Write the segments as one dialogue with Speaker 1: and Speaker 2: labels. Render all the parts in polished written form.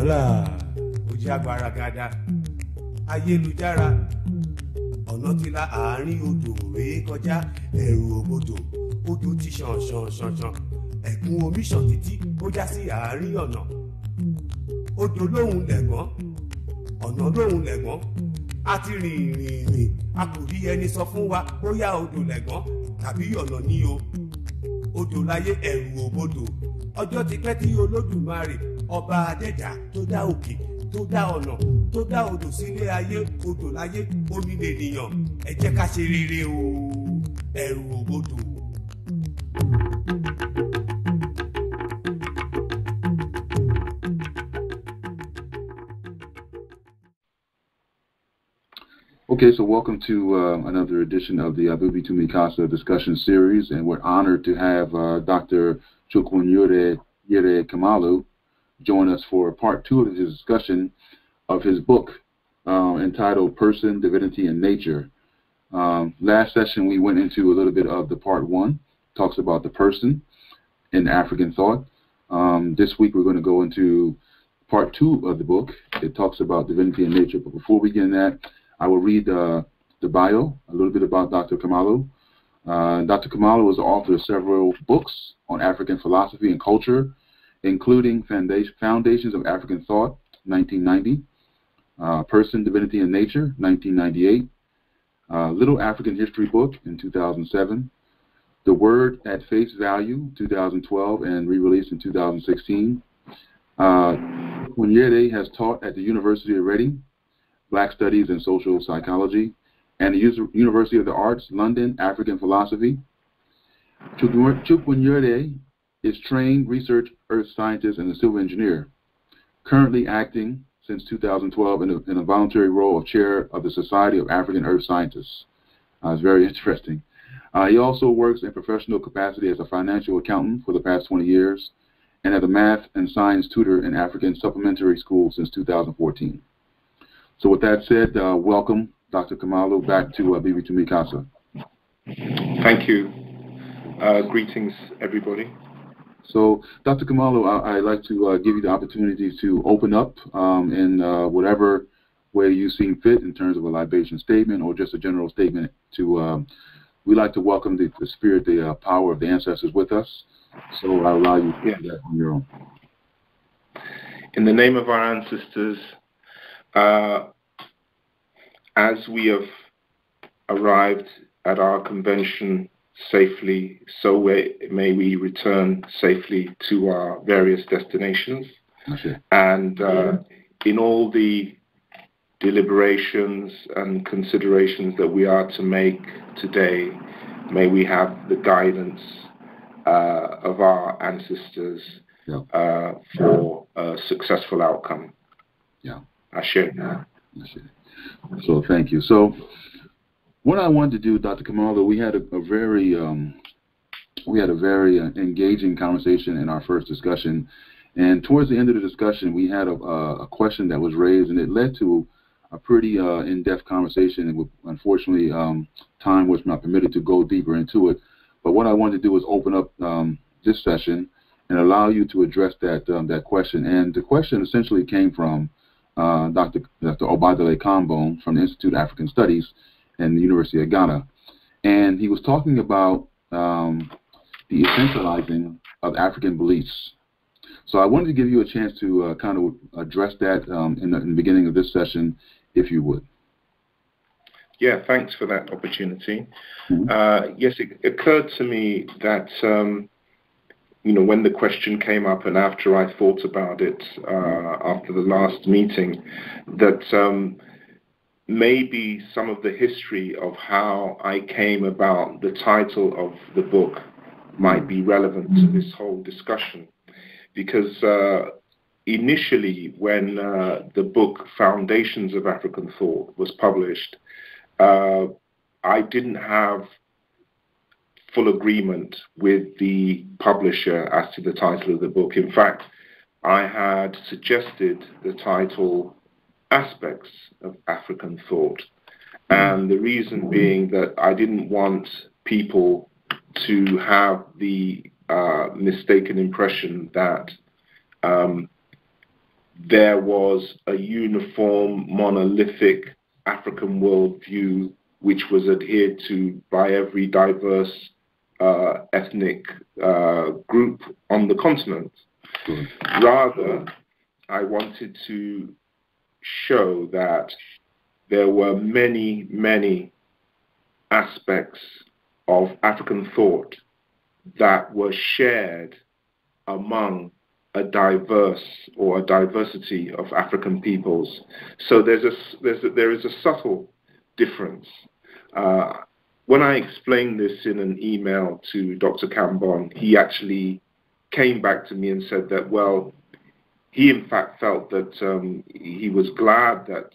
Speaker 1: Hola, Ojàgbára gada, ayélujára, ọ̀nà ti la àárín odò rèé kọjá, ẹ̀rù òbodò, odò ti ṣàn, ẹ̀kún omi ṣàn títí ó já sí àárín ọ̀nà. Odò lóhùn lẹ̀gbọ́n, ọ̀nà lóhùn lẹ̀gbọ́n, a ti rìn, a kò rí ẹni sọ fún wa bóyá odò lẹ̀gbọ́n tàbí ọ̀nà ní o. Odò láyé ẹ̀rù òbodò, ọjọ́ ti pẹ́ tí Olódùmarè ọba adẹ́dà tó dá òkè tó dá ọ̀nà tó dá odò sílé ayé, odò láyé omi lènìyàn, ẹ jẹ́ ká ṣe rere o, ẹ̀rù òbodò.
Speaker 2: Okay, so welcome to another edition of the Abibitumi Casa discussion series, and we're honored to have Dr. Chukwunyere Kamalu join us for part 2 of his discussion of his book entitled Person, Divinity, and Nature. Last session we went into a little bit of the part 1, talks about the person in African thought. This week we're going to go into part 2 of the book. It talks about divinity and nature, but before we begin that, I will read the bio, a little bit about Dr. Kamalu. Dr. Kamalu was the author of several books on African philosophy and culture, including Foundations of African Thought, 1990, Person, Divinity, and Nature, 1998, Little African History Book in 2007, The Word at Face Value, 2012, and re-released in 2016. Chukwunyere has taught at the University of Reading, Black Studies and Social Psychology, and the University of the Arts, London, African Philosophy. Chukwunyere is trained research earth scientist and a civil engineer, currently acting since 2012 in a voluntary role of chair of the Society of African Earth Scientists. It's very interesting. He also works in professional capacity as a financial accountant for the past 20 years and as a math and science tutor in African supplementary school since 2014. So with that said, welcome, Dr. Kamalu, back to Abibitumi Casa.
Speaker 3: Thank you. Greetings, everybody.
Speaker 2: So, Dr. Kamalu, I'd like to give you the opportunity to open up in whatever way you see fit in terms of a libation statement or just a general statement. We like to welcome the spirit, the power of the ancestors with us. So I'll allow you to do that on your own.
Speaker 3: In the name of our ancestors, as we have arrived at our convention safely, so may we return safely to our various destinations.
Speaker 2: Okay.
Speaker 3: And in all the deliberations and considerations that we are to make today, may we have the guidance of our ancestors for a successful outcome.
Speaker 2: Yeah.
Speaker 3: I share that.
Speaker 2: So thank you. So what I wanted to do, Dr. Kamalu, we had a very engaging conversation in our first discussion, and towards the end of the discussion, we had a question that was raised, and it led to a pretty in-depth conversation. And unfortunately, time was not permitted to go deeper into it. But what I wanted to do was open up this session and allow you to address that question. And the question essentially came from Dr. Hambone from the Institute of African Studies and the University of Ghana. And he was talking about the essentializing of African beliefs. So I wanted to give you a chance to kind of address that in the beginning of this session, if you would.
Speaker 3: Yeah, thanks for that opportunity.
Speaker 2: Mm-hmm.
Speaker 3: Yes, it occurred to me that when the question came up and after I thought about it after the last meeting, that maybe some of the history of how I came about the title of the book might be relevant to this whole discussion. Because initially, when the book Foundations of African Thought was published, I didn't have full agreement with the publisher as to the title of the book. In fact, I had suggested the title Aspects of African Thought, and the reason being that I didn't want people to have the mistaken impression that there was a uniform, monolithic African worldview which was adhered to by every diverse ethnic group on the continent. Rather, I wanted to show that there were many, many aspects of African thought that were shared among a diverse or a diversity of African peoples. So there is a subtle difference. When I explained this in an email to Dr. Hambone, he actually came back to me and said that, well, he in fact felt that he was glad that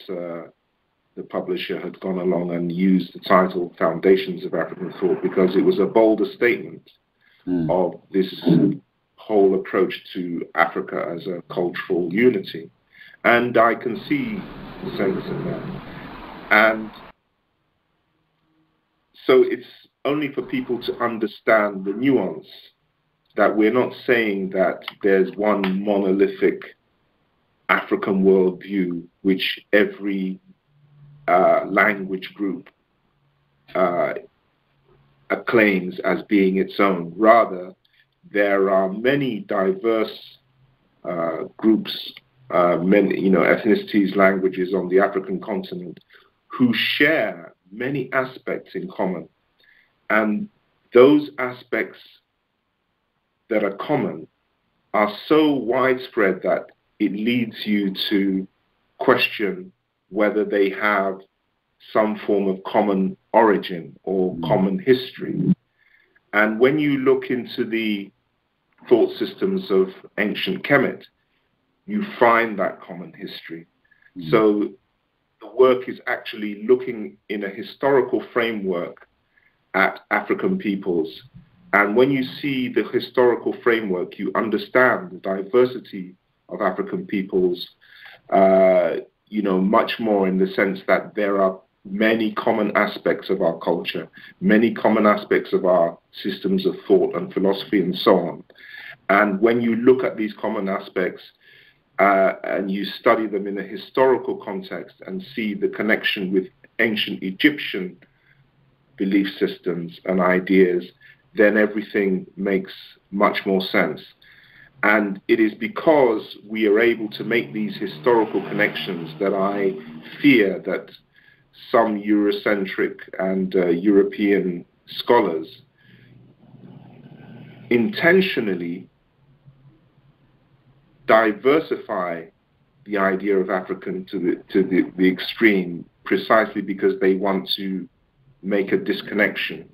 Speaker 3: the publisher had gone along and used the title Foundations of African Thought, because it was a bolder statement of this whole approach to Africa as a cultural unity. And I can see the sense in that. And so it's only for people to understand the nuance that we're not saying that there's one monolithic African worldview which every language group acclaims as being its own. Rather, there are many diverse groups, many ethnicities, languages on the African continent who share many aspects in common. And those aspects that are common are so widespread that it leads you to question whether they have some form of common origin or common history. And when you look into the thought systems of ancient Kemet, you find that common history. So the work is actually looking in a historical framework at African peoples. And when you see the historical framework, you understand the diversity of African peoples, much more in the sense that there are many common aspects of our culture, many common aspects of our systems of thought and philosophy and so on. And when you look at these common aspects and you study them in a historical context and see the connection with ancient Egyptian belief systems and ideas, then everything makes much more sense. And it is because we are able to make these historical connections that I fear that some Eurocentric and European scholars intentionally diversify the idea of African to the extreme, precisely because they want to make a disconnection,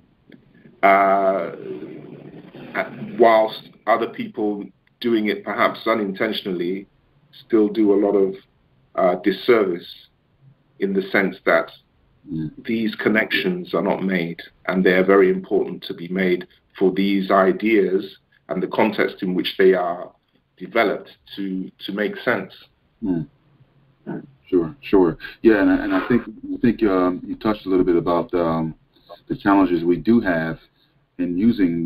Speaker 3: whilst other people doing it perhaps unintentionally still do a lot of disservice, in the sense that these connections are not made, and they are very important to be made for these ideas and the context in which they are developed to make sense.
Speaker 2: Sure. Yeah, and I think you touched a little bit about the challenges we do have in using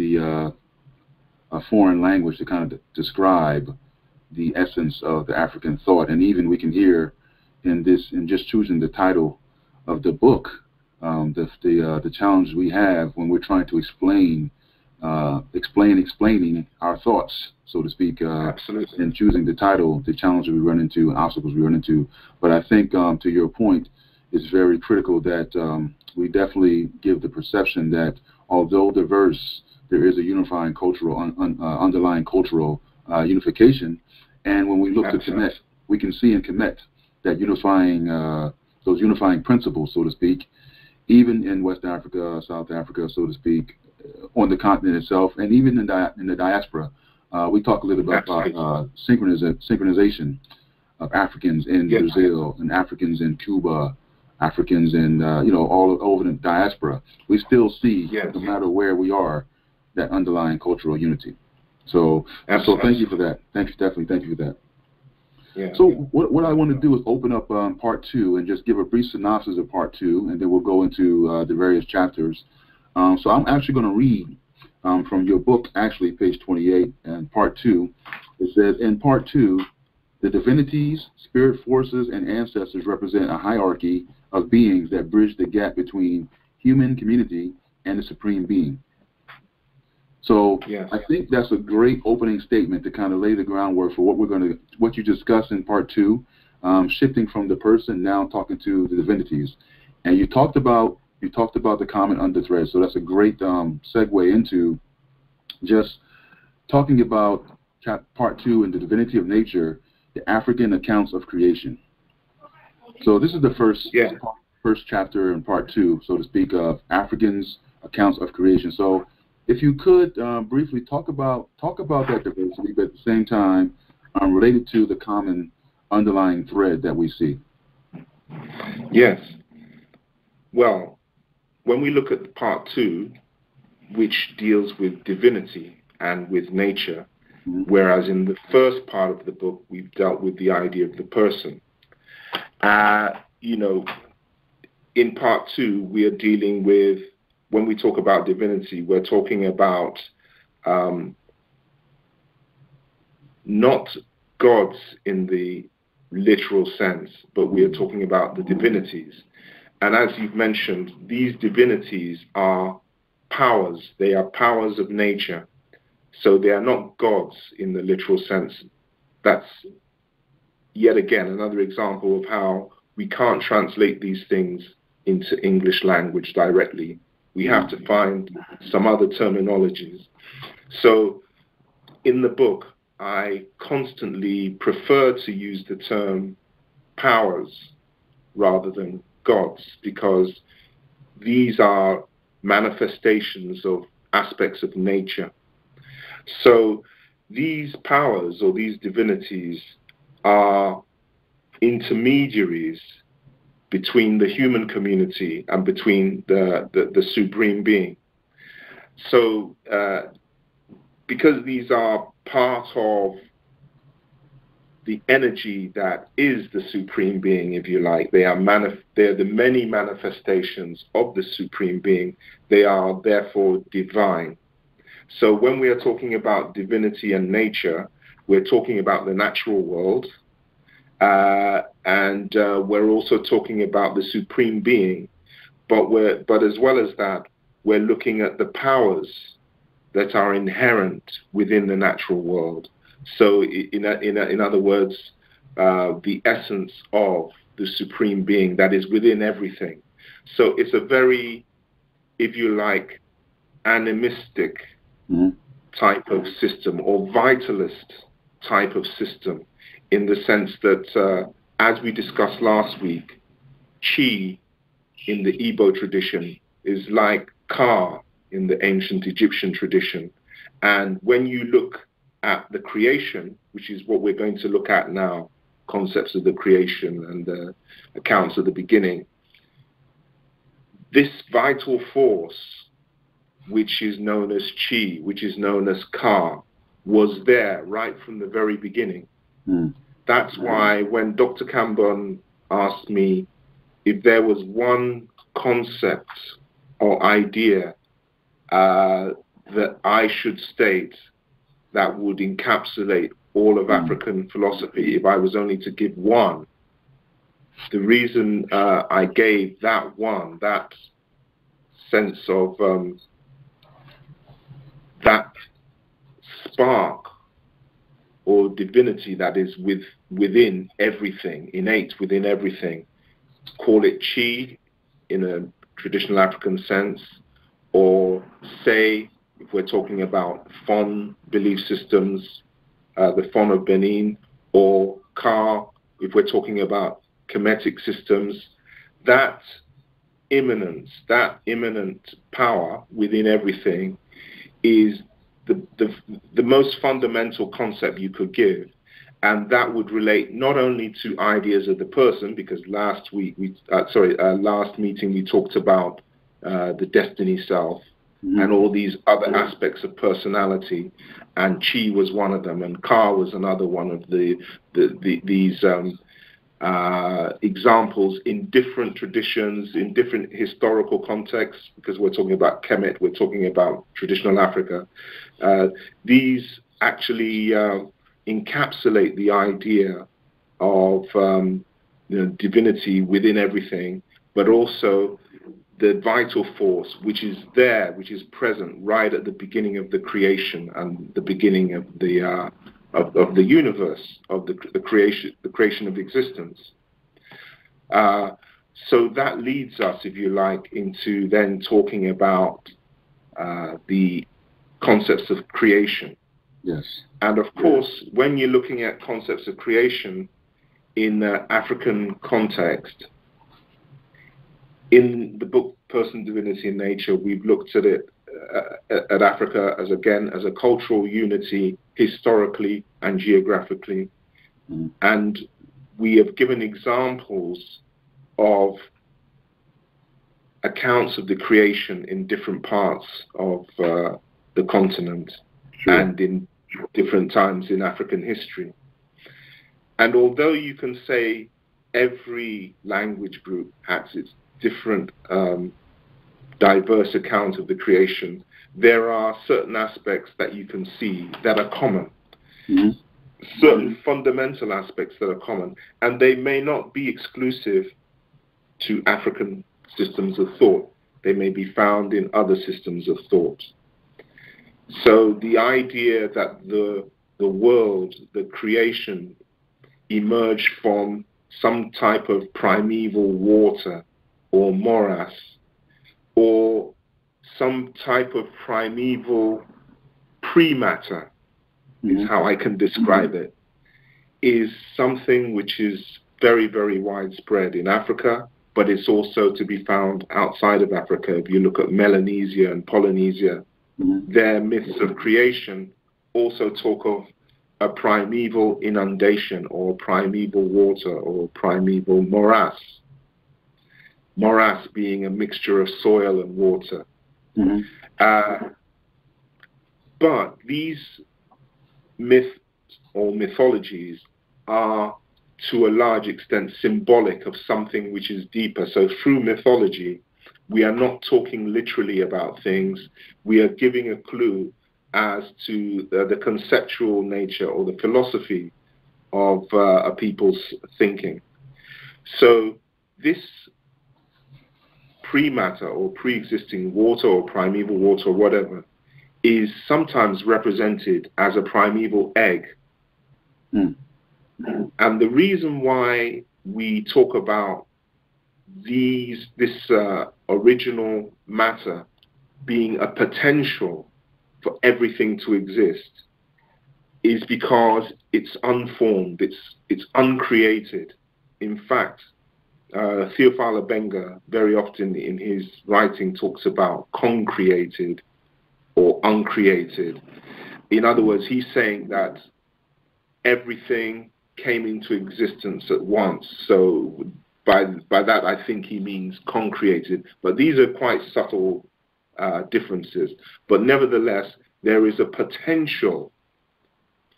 Speaker 2: a foreign language to kind of describe the essence of the African thought. And even we can hear in just choosing the title of the book, the challenge we have when we're trying to explaining our thoughts, so to speak.
Speaker 3: Absolutely.
Speaker 2: And choosing the title, the challenges we run into, obstacles we run into. But I think, to your point, it's very critical that we definitely give the perception that although diverse, there is a unifying cultural, underlying cultural unification. And when we look to connect, we can see and connect that unifying, those unifying principles, so to speak, even in West Africa, South Africa, so to speak, on the continent itself, and even in the diaspora. We talk a little bit about synchronization of Africans in Brazil and Africans in Cuba, Africans in all over the diaspora. We still see, no matter where we are, that underlying cultural unity. So thank you for that. Thank you for that.
Speaker 3: Yeah.
Speaker 2: So what I want to do is open up part 2 and just give a brief synopsis of part 2, and then we'll go into the various chapters. So I'm actually going to read from your book, actually, page 28, and part 2. It says, in part 2, The divinities, spirit forces, and ancestors represent a hierarchy of beings that bridge the gap between human community and the supreme being. So
Speaker 3: yes.
Speaker 2: I think that's a great opening statement to kind of lay the groundwork for what you discussed in part 2, shifting from the person now talking to the divinities. And you talked about the common underthread. So that's a great segue into just talking about part 2 in the divinity of nature, the African accounts of creation. So this is the first chapter in part 2, so to speak, of Africans' accounts of creation. So if you could briefly talk about that diversity, but at the same time related to the common underlying thread that we see.
Speaker 3: Yes. Well, when we look at part 2, which deals with divinity and with nature, whereas in the first part of the book, we've dealt with the idea of the person. In part 2, we are dealing with, when we talk about divinity, we're talking about not gods in the literal sense, but we are talking about the divinities. And as you've mentioned, these divinities are powers. They are powers of nature. So they are not gods in the literal sense. That's yet again another example of how we can't translate these things into English language directly. We have to find some other terminologies. So in the book, I constantly prefer to use the term powers rather than gods, because these are manifestations of aspects of nature. So these powers or these divinities are intermediaries between the human community and between the supreme being. So because these are part of the energy that is the supreme being, if you like, they are the many manifestations of the supreme being. They are therefore divine. So when we are talking about divinity and nature, we're talking about the natural world, and we're also talking about the supreme being. But as well as that, we're looking at the powers that are inherent within the natural world. So in other words, the essence of the supreme being that is within everything. So it's a very, if you like, animistic type of system, or vitalist type of system, in the sense that, as we discussed last week, Chi in the Igbo tradition is like Ka in the ancient Egyptian tradition. And when you look at the creation, which is what we're going to look at now, concepts of the creation and the accounts of the beginning, this vital force, which is known as Chi, which is known as Ka, was there right from the very beginning. That's why when Dr. Hambone asked me if there was one concept or idea that I should state that would encapsulate all of African philosophy, if I was only to give one, the reason I gave that one, that sense of that spark or divinity that is within everything, innate within everything, call it Chi in a traditional African sense, or say, if we're talking about Fon belief systems, the Fon of Benin, or Ka, if we're talking about Kemetic systems, that immanence, that immanent power within everything is the most fundamental concept you could give. And that would relate not only to ideas of the person, because last meeting we talked about the destiny self and all these other aspects of personality, and Chi was one of them, and Ka was another one of these examples in different traditions, in different historical contexts, because we're talking about Kemet, we're talking about traditional Africa. These actually encapsulate the idea of divinity within everything, but also the vital force which is there, which is present right at the beginning of the creation and the beginning of the universe, of the creation of existence. So that leads us, if you like, into then talking about the concepts of creation.
Speaker 2: Yes.
Speaker 3: And of course, when you're looking at concepts of creation in the African context, in the book Person, Divinity and Nature, we've looked at it at Africa as, again, as a cultural unity historically and geographically.
Speaker 2: Mm.
Speaker 3: And we have given examples of accounts of the creation in different parts of the continent.
Speaker 2: Sure.
Speaker 3: And in different times in African history. And although you can say every language group has its different diverse account of the creation, there are certain aspects that you can see that are common.
Speaker 2: Mm-hmm.
Speaker 3: Certain fundamental aspects that are common, and they may not be exclusive to African systems of thought. They may be found in other systems of thought. So the idea that the world, the creation, emerged from some type of primeval water or morass, or some type of primeval pre-matter, is how I can describe it, is something which is very, very widespread in Africa, but it's also to be found outside of Africa. If you look at Melanesia and Polynesia, their myths of creation also talk of a primeval inundation or primeval water or primeval morass. Morass being a mixture of soil and water.
Speaker 2: Mm-hmm.
Speaker 3: But these myths or mythologies are to a large extent symbolic of something which is deeper. So through mythology, we are not talking literally about things. We are giving a clue as to the conceptual nature or the philosophy of a people's thinking. So this pre-matter or pre-existing water or primeval water or whatever is sometimes represented as a primeval egg.
Speaker 2: Mm.
Speaker 3: And the reason why we talk about this original matter being a potential for everything to exist is because it's unformed, it's uncreated. In fact, Theophile Benga very often in his writing talks about concreated or uncreated. In other words, he's saying that everything came into existence at once. So by that, I think he means concreated. But these are quite subtle differences. But nevertheless, there is a potential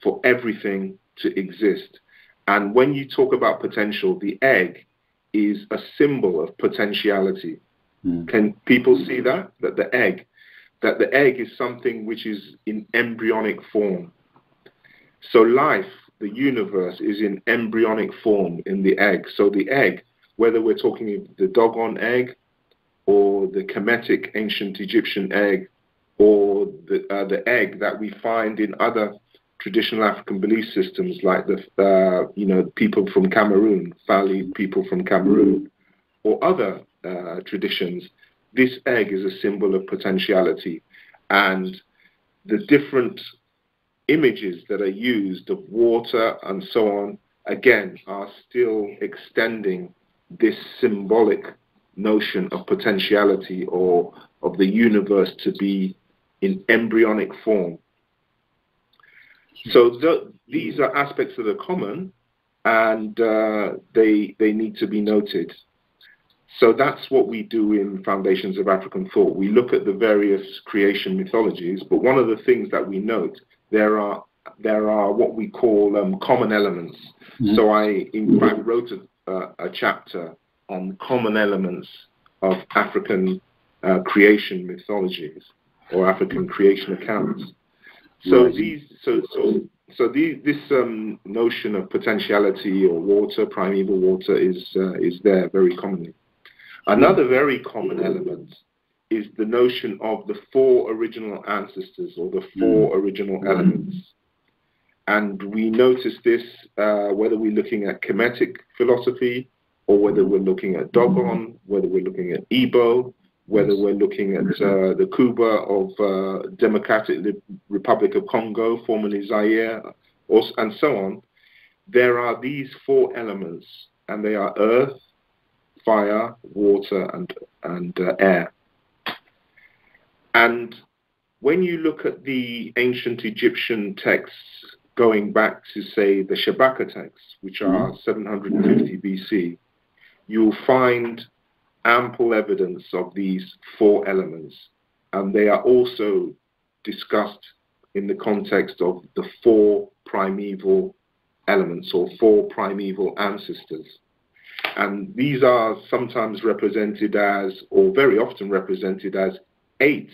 Speaker 3: for everything to exist. And when you talk about potential, the egg is a symbol of potentiality. Mm. Can people see that? That the egg is something which is in embryonic form. So life, the universe, is in embryonic form in the egg. So the egg, whether we're talking of the dogon egg or the Kemetic ancient Egyptian egg or the egg that we find in other traditional African belief systems like the people from Cameroon, Fali people from Cameroon, or other traditions, this egg is a symbol of potentiality. And the different images that are used of water and so on, again, are still extending this symbolic notion of potentiality or of the universe to be in embryonic form. So these are aspects that are common, and they need to be noted. So that's what we do in Foundations of African Thought. We look at the various creation mythologies, but one of the things that we note, there are what we call common elements. Mm-hmm. So I, in fact, wrote a chapter on common elements of African creation mythologies or African creation accounts. So so this notion of potentiality or water, primeval water, is there very commonly. Another very common element is the notion of the 4 original ancestors or the 4 original elements. And we notice this whether we're looking at Kemetic philosophy or whether we're looking at Dogon, whether we're looking at Igbo, whether we're looking at the Kuba of Democratic Republic of Congo, formerly Zaire, and so on. There are these 4 elements, and they are earth, fire, water, and air. And when you look at the ancient Egyptian texts going back to, say, the Shabaka texts, which are 750 BC, you'll find ample evidence of these 4 elements. And they are also discussed in the context of the 4 primeval elements or 4 primeval ancestors. And these are sometimes represented as, or very often represented as, 8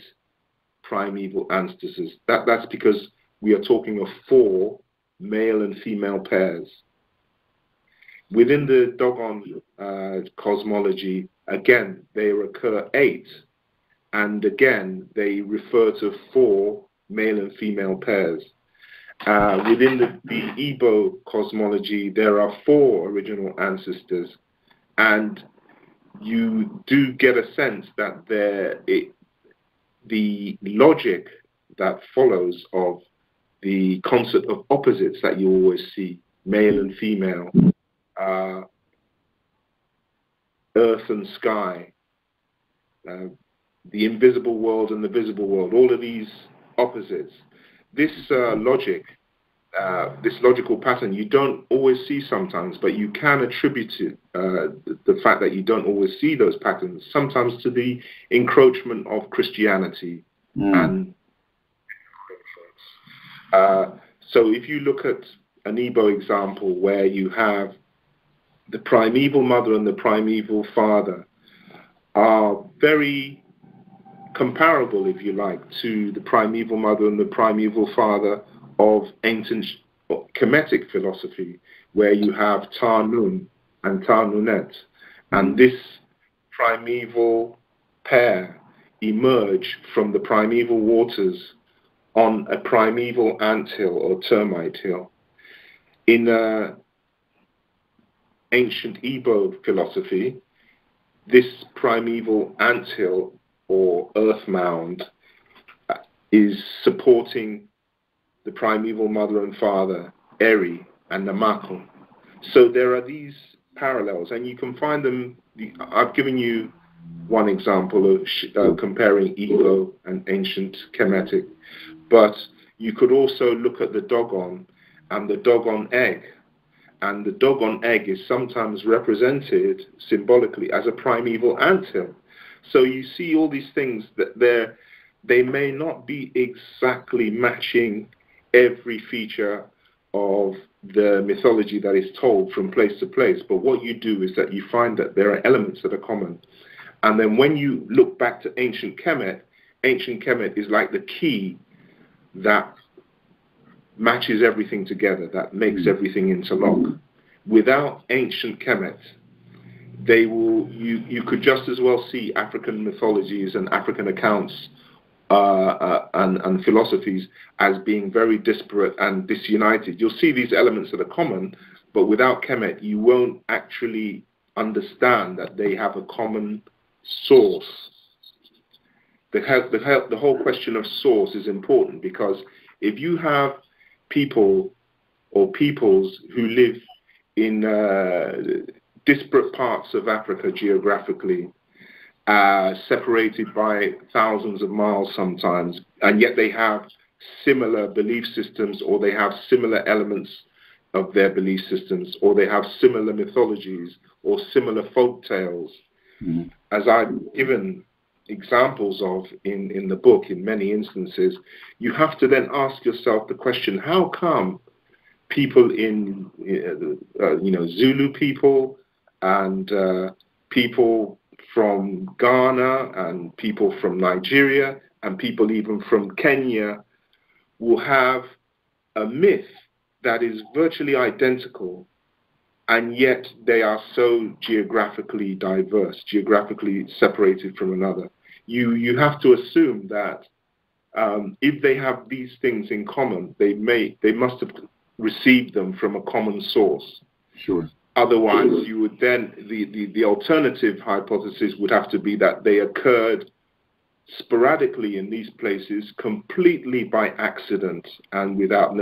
Speaker 3: primeval ancestors. That's because we are talking of 4 male and female pairs. Within the Dogon cosmology, again, they occur 8. And again, they refer to 4 male and female pairs. Within the Igbo cosmology, there are 4 original ancestors. And you do get a sense that the logic that follows of the concept of opposites that you always see, male and female, earth and sky, the invisible world and the visible world, all of these opposites, this logic, this logical pattern, you don't always see sometimes, but you can attribute it, the fact that you don't always see those patterns, sometimes to the encroachment of Christianity. And so if you look at an Igbo example where you have the primeval mother and the primeval father are very comparable, if you like, to the primeval mother and the primeval father of ancient Kemetic philosophy, where you have Ta-Nun and Ta-Nunet. And this primeval pair emerge from the primeval waters on a primeval anthill or termite hill. In ancient Igbo philosophy, this primeval anthill or earth mound is supporting the primeval mother and father, Eri and Namako. So there are these parallels, and you can find them. I've given you one example of comparing Igbo and ancient Kemetic, but you could also look at the Dogon and the Dogon egg. And the Dogon egg is sometimes represented symbolically as a primeval anthill. So you see all these things that they may not be exactly matching every feature of the mythology that is told from place to place. But what you do is that you find that there are elements that are common. And then when you look back to ancient Kemet is like the key that matches everything together, that makes everything interlock. Without ancient Kemet, you could just as well see African mythologies and African accounts and philosophies as being very disparate and disunited. You'll see these elements that are common, but without Kemet, you won't actually understand that they have a common source. The whole question of source is important, because if you have people or peoples who live in disparate parts of Africa geographically, separated by thousands of miles sometimes, and yet they have similar belief systems, or they have similar elements of their belief systems, or they have similar mythologies or similar folk tales, as I've given examples of in the book in many instances, you have to then ask yourself the question, how come people in Zulu people and people from Ghana and people from Nigeria and people even from Kenya will have a myth that is virtually identical, and yet they are so geographically diverse, geographically separated from another. You have to assume that if they have these things in common, they must have received them from a common source.
Speaker 2: Sure.
Speaker 3: Otherwise, you would then, the alternative hypothesis would have to be that they occurred sporadically in these places, completely by accident and without,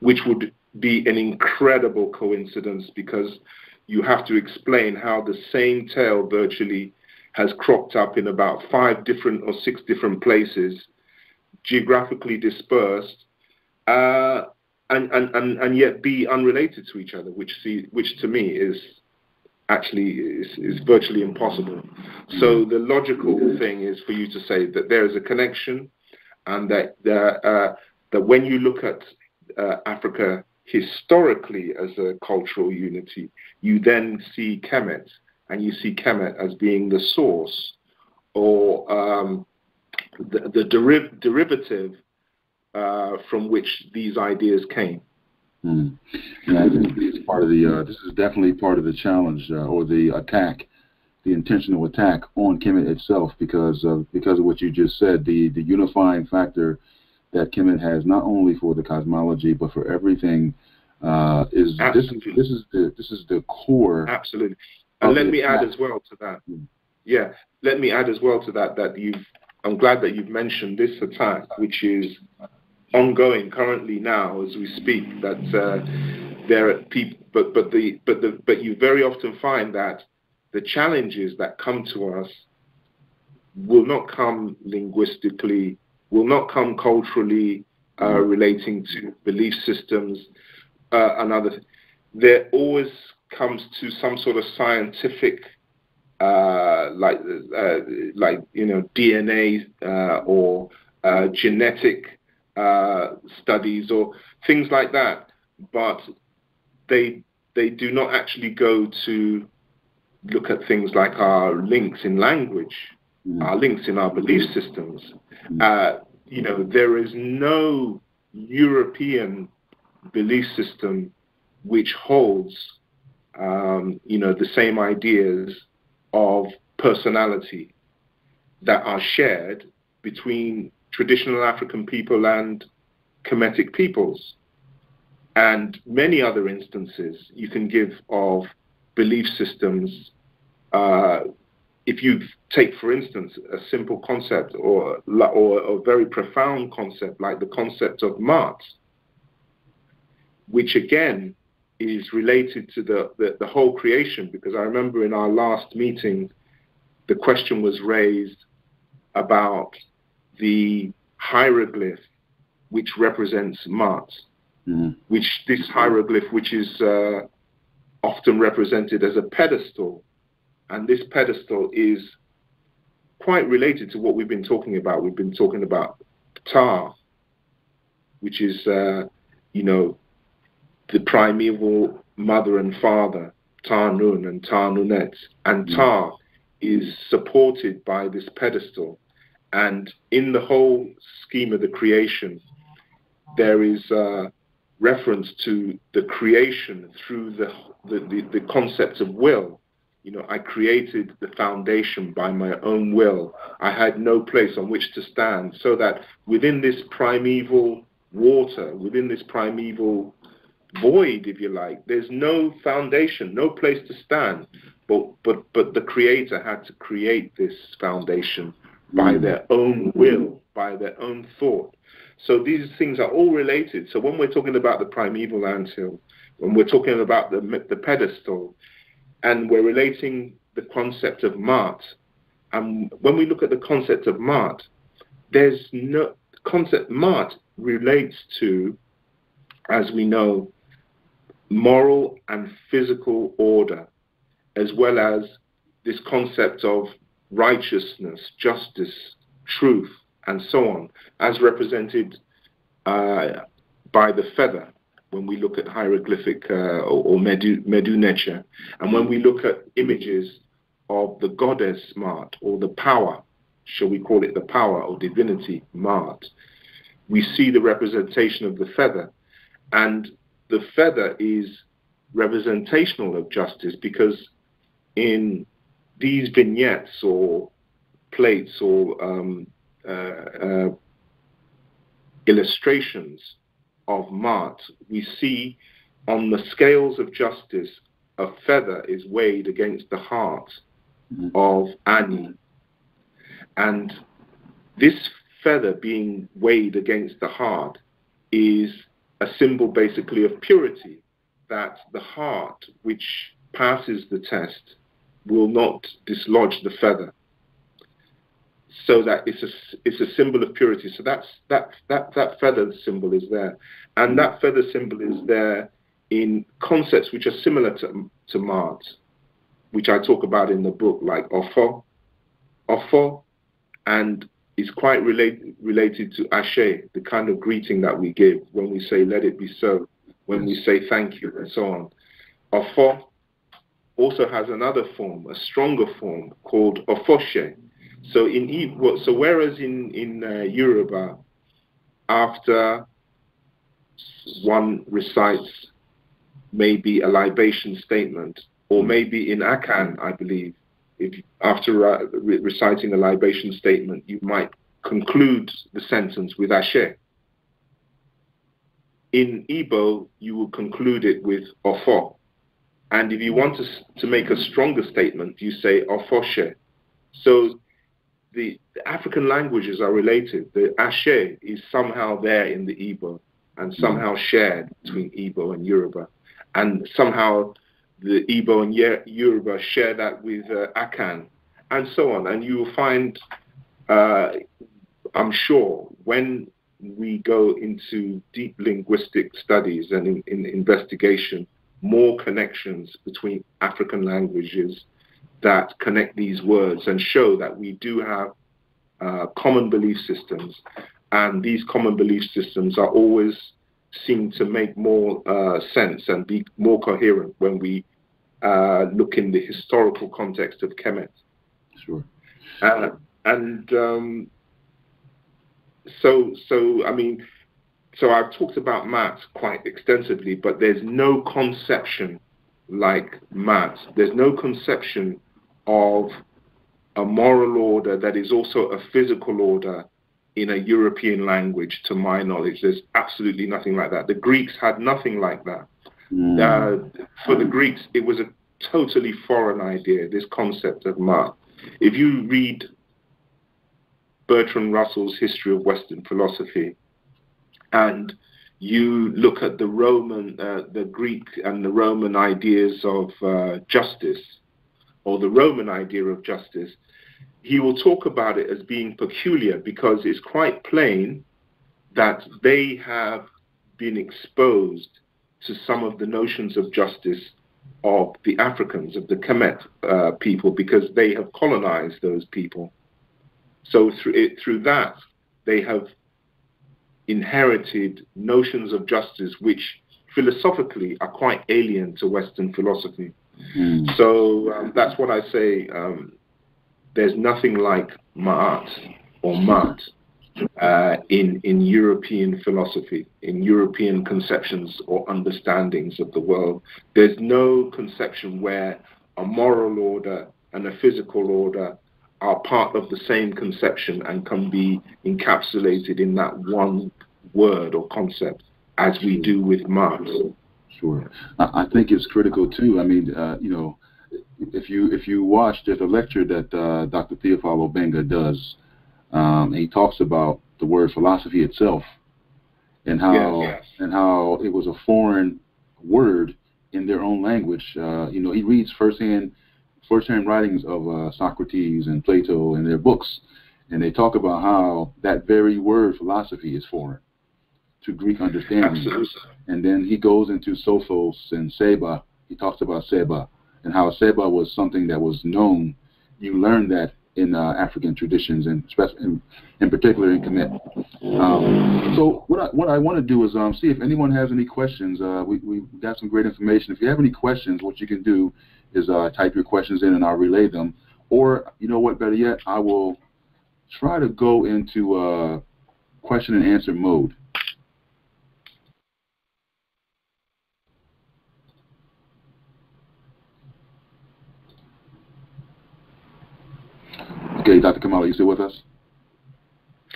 Speaker 3: which would be an incredible coincidence, because you have to explain how the same tale virtually has cropped up in about 5 different or 6 different places, geographically dispersed, and yet be unrelated to each other, which to me is actually is virtually impossible. So the logical thing is for you to say that there is a connection, and that when you look at Africa historically as a cultural unity, you then see Kemet, and you see Kemet as being the source, or the derivative from which these ideas came.
Speaker 2: And I think it's part of the. This is definitely part of the challenge or the attack, the intentional attack on Kemet itself, because of what you just said. The unifying factor that Kemet has, not only for the cosmology but for everything, is this is the core.
Speaker 3: Absolutely. And let me add as well to that. Yeah, let me add as well to that I'm glad that you've mentioned this attack, which is ongoing currently now as we speak. That there are people, but you very often find that the challenges that come to us will not come linguistically, will not come culturally, relating to belief systems and other things. There always comes to some sort of scientific, like DNA or genetic studies or things like that, but they do not actually go to look at things like our links in language, our links in our belief systems. There is no European belief system which holds the same ideas of personality that are shared between traditional African people and Kemetic peoples, and many other instances you can give of belief systems. If you take, for instance, a simple concept or a very profound concept like the concept of Ma'at, which again is related to the whole creation, because I remember in our last meeting, the question was raised about the hieroglyph which represents Ma'at, which this hieroglyph, which is often represented as a pedestal, and this pedestal is quite related to what we've been talking about. We've been talking about Ptah, which is, the primeval mother and father, Ta-Nun and Ta-Nunet. And Ta is supported by this pedestal. And in the whole scheme of the creation, there is reference to the creation through the concept of will. I created the foundation by my own will. I had no place on which to stand, so that within this primeval water, within this primeval void, if you like, there's no foundation, no place to stand. But the Creator had to create this foundation by their own will, by their own thought. So these things are all related. So when we're talking about the primeval anthill, when we're talking about the pedestal, and we're relating the concept of Ma'at, and when we look at the concept of Ma'at, there's no concept. Ma'at relates to, as we know, moral and physical order, as well as this concept of righteousness, justice, truth, and so on, as represented by the feather when we look at hieroglyphic or Medu Nature, and when we look at images of the goddess Ma'at, or the power, shall we call it the power or divinity Ma'at, we see the representation of the feather. And the feather is representational of justice, because in these vignettes or plates or illustrations of Mart, we see on the scales of justice, a feather is weighed against the heart of Ani. And this feather being weighed against the heart is a symbol basically of purity, that the heart which passes the test will not dislodge the feather. So that it's a symbol of purity. So that feather symbol is there. And that feather symbol is there in concepts which are similar to Mart, which I talk about in the book, like Ofo, and is quite related to Ashe, the kind of greeting that we give when we say, let it be so, when we say thank you, and so on. Ofo also has another form, a stronger form, called Ofoshe. So whereas in Yoruba, after one recites maybe a libation statement, or maybe in Akan, I believe, after reciting a libation statement, you might conclude the sentence with Ashe. In Igbo, you will conclude it with Ofo. And if you want to make a stronger statement, you say Ofoshe. So the African languages are related. The Ashe is somehow there in the Igbo and somehow shared between Igbo and Yoruba. And somehow the Igbo and Yoruba share that with Akan, and so on. And you will find, I'm sure, when we go into deep linguistic studies and in investigation, more connections between African languages that connect these words and show that we do have common belief systems. And these common belief systems are always seem to make more sense and be more coherent when we look in the historical context of Kemet.
Speaker 2: Sure.
Speaker 3: So I've talked about Mat quite extensively, but there's no conception like Mat. There's no conception of a moral order that is also a physical order in a European language, to my knowledge. There's absolutely nothing like that. The Greeks had nothing like that. For the Greeks, it was a totally foreign idea, this concept of Mat. If you read Bertrand Russell's History of Western Philosophy, and you look at the the Greek and the Roman ideas of justice, or the Roman idea of justice, he will talk about it as being peculiar, because it's quite plain that they have been exposed to some of the notions of justice of the Africans, of the Kemet people, because they have colonized those people. So through that, they have inherited notions of justice which philosophically are quite alien to Western philosophy. So that's what I say. There's nothing like Ma'at or Mat in European philosophy, in European conceptions or understandings of the world. There's no conception where a moral order and a physical order are part of the same conception and can be encapsulated in that one word or concept, as we do with Mat.
Speaker 2: Sure. I think it's critical too. I mean, if you watch, there's a lecture that Dr. Theophilo Benga does, and he talks about the word philosophy itself, and how it was a foreign word in their own language. He reads firsthand writings of Socrates and Plato in their books, and they talk about how that very word philosophy is foreign to Greek understanding.
Speaker 3: Absolutely.
Speaker 2: And then he goes into Sophos and Seba. He talks about Seba and how Seba was something that was known. You learn that in African traditions, and in particular in Kemet. So what I want to do is see if anyone has any questions. We got some great information. If you have any questions, what you can do is type your questions in and I'll relay them. Or, you know what, better yet, I will try to go into question and answer mode. Okay, Dr. Kamalu, you still with us?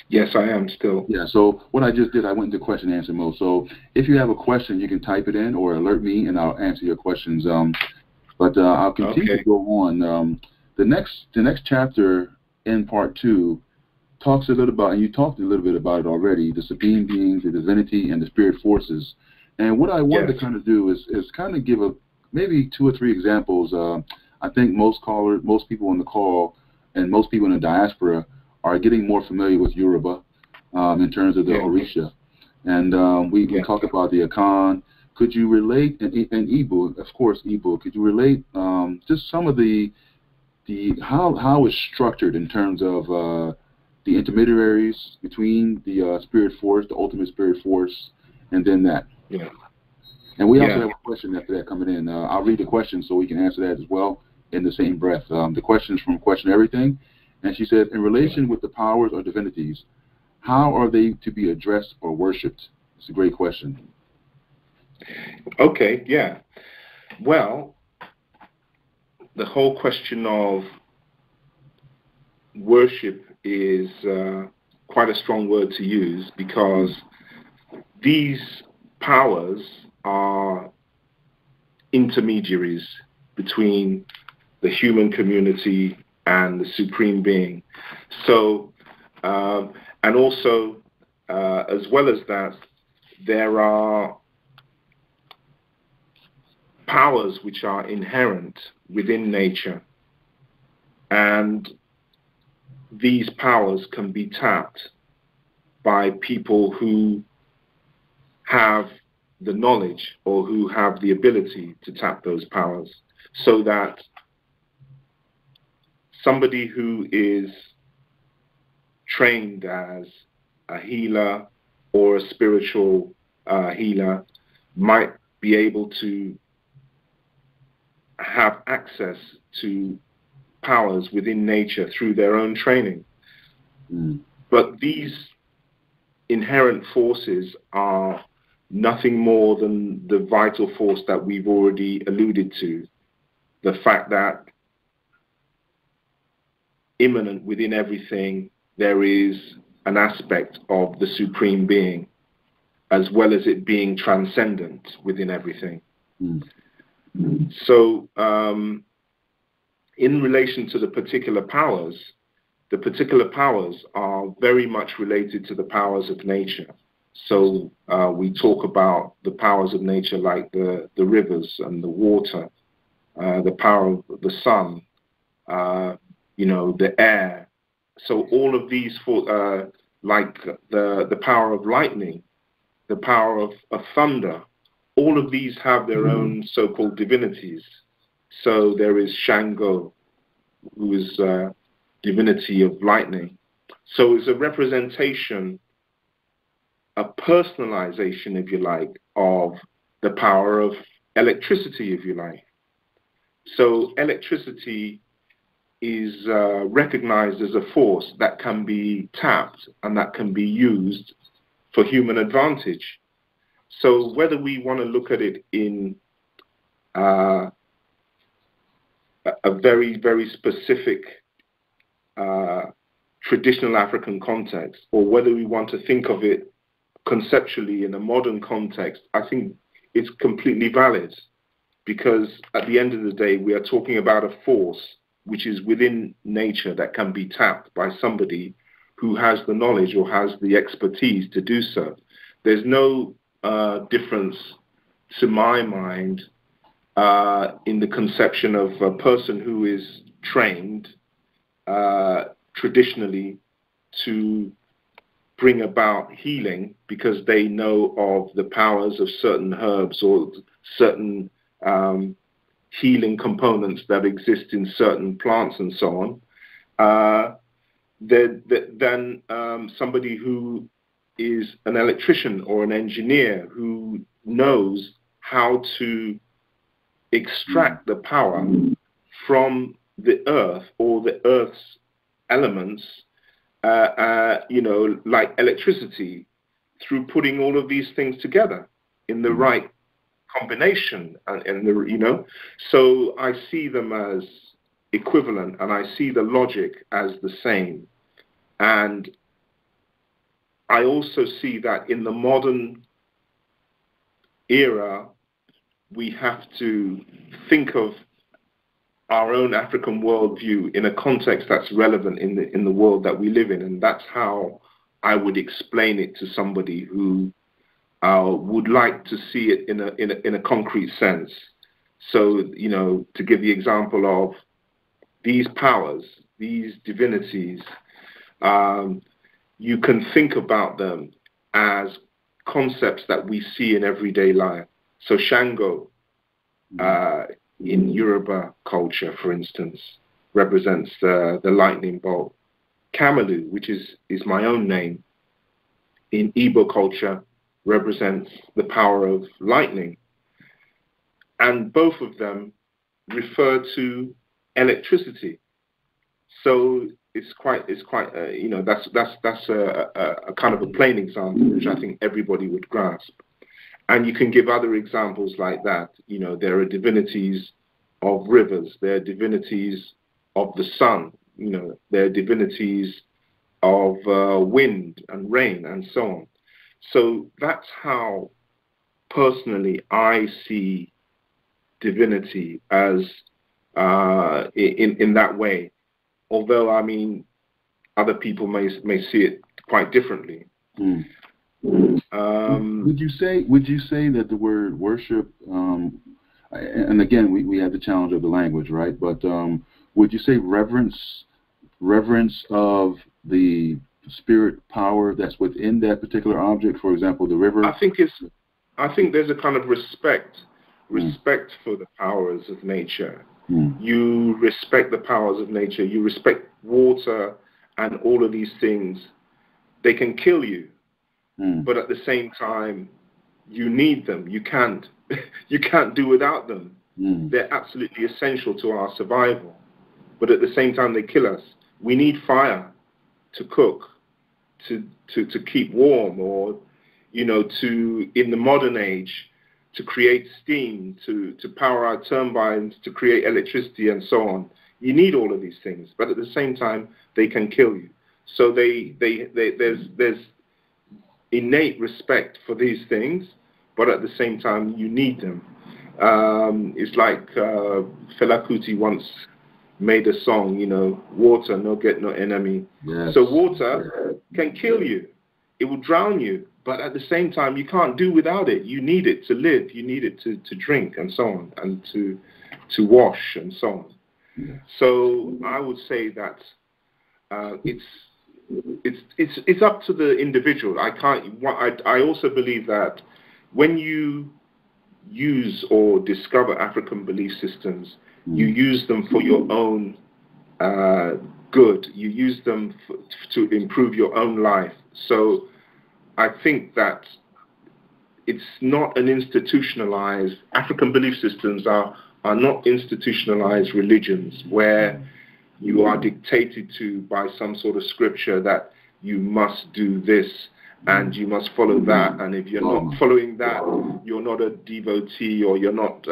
Speaker 3: Yes, I am still.
Speaker 2: Yeah, so what I just did, I went into question and answer mode. So if you have a question, you can type it in or alert me, and I'll answer your questions. But I'll continue to go on. The next chapter in part 2 talks a little about, and you talked a little bit about it already, the supreme beings, the divinity, and the spirit forces. And what I wanted to kind of do is kind of give maybe 2 or 3 examples. I think most people on the call, and most people in the diaspora are getting more familiar with Yoruba in terms of the Orisha. And we talk about the Akan. Could you relate, and Igbo, of course, Igbo, could you relate just some of the how it's structured in terms of the intermediaries between the spirit force, the ultimate spirit force, and then that?
Speaker 3: Yeah.
Speaker 2: And we also have a question after that coming in. I'll read the question so we can answer that as well in the same breath. The question is from Question Everything. And she said, in relation with the powers or divinities, how are they to be addressed or worshipped? It's a great question.
Speaker 3: Okay, yeah. Well, the whole question of worship is quite a strong word to use, because these powers are intermediaries between the human community and the supreme being. So, and also, as well as that, there are powers which are inherent within nature, and these powers can be tapped by people who have the knowledge or who have the ability to tap those powers, so that somebody who is trained as a healer or a spiritual healer might be able to have access to powers within nature through their own training. But these inherent forces are nothing more than the vital force that we've already alluded to. The fact that immanent within everything, there is an aspect of the supreme being, as well as it being transcendent within everything. So, in relation to the particular powers are very much related to the powers of nature. So we talk about the powers of nature like the rivers and the water, the power of the sun, the air. So all of these, like the power of lightning, the power of thunder, all of these have their own so-called divinities. So there is Shango, who is divinity of lightning. So it's a representation, a personalization, if you like, of the power of electricity, if you like. So electricity is recognized as a force that can be tapped and that can be used for human advantage. So whether we want to look at it in a very, very specific traditional African context, or whether we want to think of it conceptually in a modern context, I think it's completely valid, because at the end of the day, we are talking about a force which is within nature that can be tapped by somebody who has the knowledge or has the expertise to do so. There's no difference, to my mind, in the conception of a person who is trained traditionally to bring about healing because they know of the powers of certain herbs or certain healing components that exist in certain plants and so on, than somebody who is an electrician or an engineer who knows how to extract the power from the earth or the earth's elements, like electricity, through putting all of these things together in the right combination, so I see them as equivalent, and I see the logic as the same. And I also see that in the modern era, we have to think of our own African worldview in a context that's relevant in the world that we live in, and that's how I would explain it to somebody who would like to see it in a concrete sense. So, you know, to give the example of these powers, these divinities, you can think about them as concepts that we see in everyday life. So Shango, in Yoruba culture, for instance, represents the lightning bolt. Kamalu, which is my own name, in Igbo culture, represents the power of lightning. And both of them refer to electricity. So it's quite you know, that's a kind of a plain example, which I think everybody would grasp. And you can give other examples like that. You know, there are divinities of rivers, there are divinities of the sun, you know, there are divinities of wind and rain and so on. So that's how personally I see divinity, as in that way. Although, I mean, other people may see it quite differently.
Speaker 2: Mm. Would you say that the word worship, and again we have the challenge of the language, right? But would you say reverence of the spirit power that's within that particular object? For example, the river. I think
Speaker 3: there's a kind of respect for the powers of nature. You respect the powers of nature. You respect water and all of these things. They can kill you. But at the same time, you need them. You can't do without them. They're absolutely essential to our survival. But at the same time, they kill us. We need fire to cook, to keep warm, or, you know, in the modern age, to create steam, to power our turbines, to create electricity, and so on. You need all of these things. But at the same time, they can kill you. So there's innate respect for these things, but at the same time, you need them. It's like Fela Kuti once made a song, you know, water no get no enemy.
Speaker 2: Yes.
Speaker 3: So water can kill you. It will drown you, but at the same time, you can't do without it. You need it to live. You need it to drink and so on, and to wash and so on. Yeah. So I would say that it's up to the individual. I also believe that when you use or discover African belief systems, you use them for your own good. You use them to improve your own life. So I think that it's not an institutionalized, African belief systems are not institutionalized religions where you are dictated to by some sort of scripture that you must do this and you must follow that, and if you're not following that, you're not a devotee, or you're not,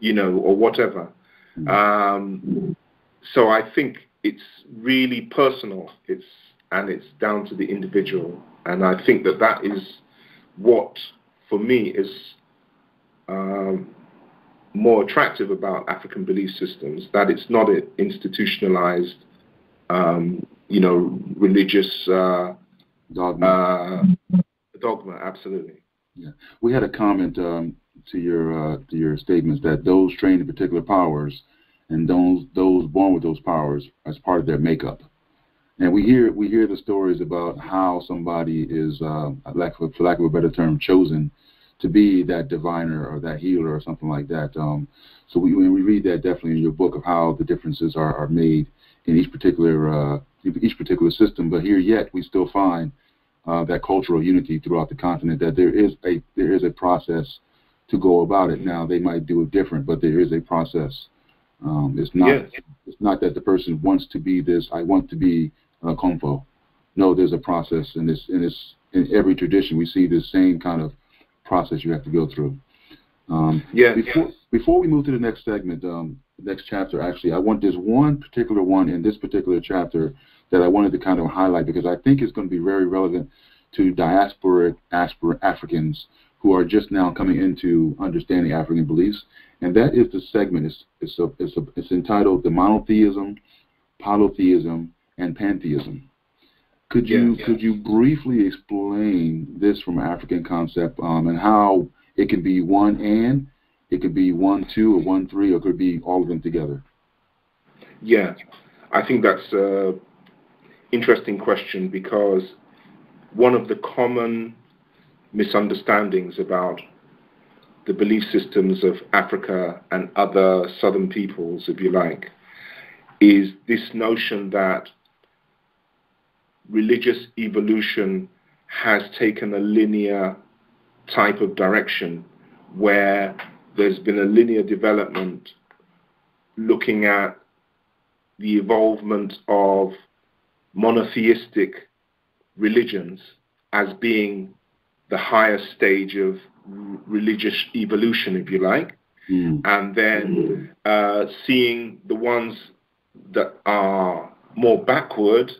Speaker 3: you know, or whatever. So I think it's really personal. It's down to the individual, and I think that is what, for me, is more attractive about African belief systems, that it's not an institutionalized, you know, religious dogma, absolutely.
Speaker 2: Yeah, we had a comment to your statements that those trained in particular powers and those born with those powers as part of their makeup, and we hear the stories about how somebody is, for lack of a better term, chosen to be that diviner or that healer or something like that. So we read that definitely in your book of how the differences are made in each particular system. But here yet we still find that cultural unity throughout the continent, that there is a process to go about it. Now they might do it different, but there is a process. It's not that the person wants to be this. I want to be Komfo. No, there's a process, and it's in every tradition we see the same kind of process you have to go through. Before we move to the next segment, next chapter, actually, there's one particular one in this particular chapter that I wanted to kind of highlight because I think it's going to be very relevant to diasporic Africans who are just now coming into understanding African beliefs, and that is the segment. It's entitled "The Monotheism, Polytheism, and Pantheism." Could you briefly explain this from an African concept and how it can be one and it could be 1, 2, or 1, 3, or it could be all of them together?
Speaker 3: Yeah, I think that's an interesting question because one of the common misunderstandings about the belief systems of Africa and other southern peoples, if you like, is this notion that religious evolution has taken a linear type of direction where there's been a linear development looking at the evolvement of monotheistic religions as being the highest stage of religious evolution, if you like, and then seeing the ones that are more backward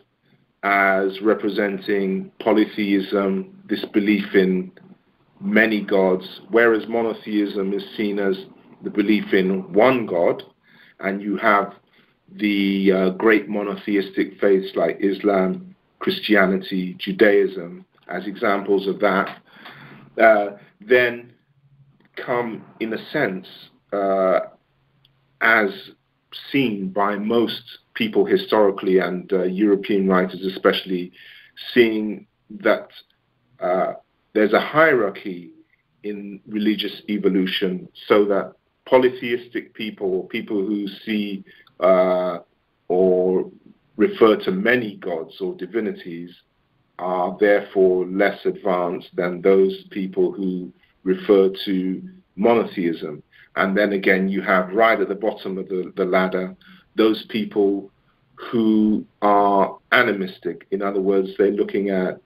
Speaker 3: as representing polytheism, this belief in many gods, whereas monotheism is seen as the belief in one God, and you have the great monotheistic faiths like Islam, Christianity, Judaism as examples of that, then come, in a sense, as seen by most people historically and European writers especially, seeing that there's a hierarchy in religious evolution, so that polytheistic people, or people who see or refer to many gods or divinities, are therefore less advanced than those people who refer to monotheism. And then again, you have right at the bottom of the ladder those people who are animistic. In other words, they're looking at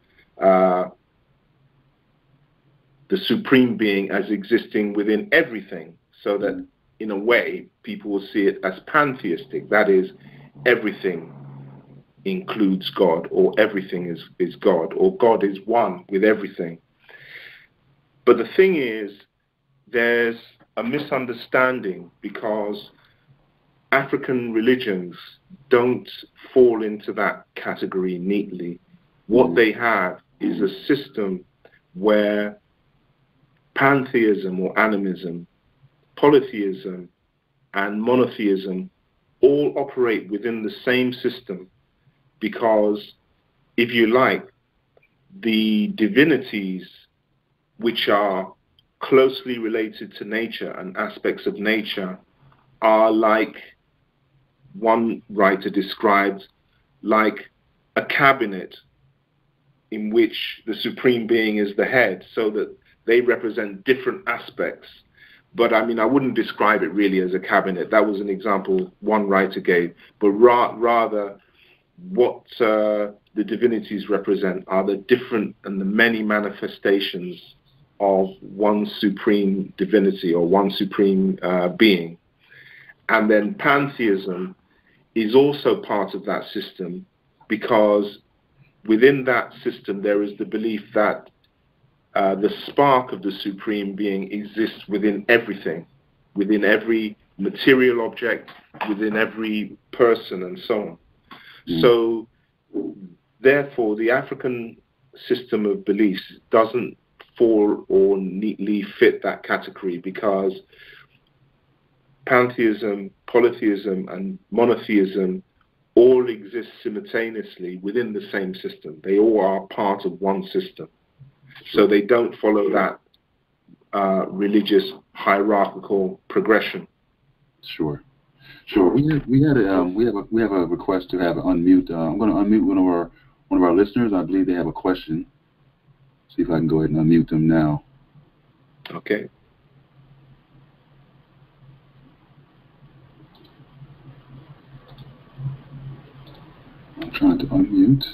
Speaker 3: the supreme being as existing within everything, so that in a way people will see it as pantheistic. That is, everything includes God, or everything is God, or God is one with everything. But the thing is, there's a misunderstanding because African religions don't fall into that category neatly. What they have is a system where pantheism or animism, polytheism, and monotheism all operate within the same system, because, if you like, the divinities which are closely related to nature and aspects of nature are, like one writer described, like a cabinet in which the supreme being is the head, so that they represent different aspects. But I mean, I wouldn't describe it really as a cabinet. That was an example one writer gave. But rather, what the divinities represent are the different and the many manifestations of one supreme divinity or one supreme being. And then pantheism is also part of that system, because within that system there is the belief that the spark of the supreme being exists within everything, within every material object, within every person, and so on. So, therefore, the African system of beliefs doesn't fall or neatly fit that category, because pantheism, polytheism, and monotheism all exist simultaneously within the same system. They all are part of one system. So they don't follow that religious hierarchical progression.
Speaker 2: Sure. We have a request to have an unmute. I'm going to unmute one of our listeners. I believe they have a question. See if I can go ahead and unmute them now.
Speaker 3: Okay.
Speaker 2: I'm trying to unmute.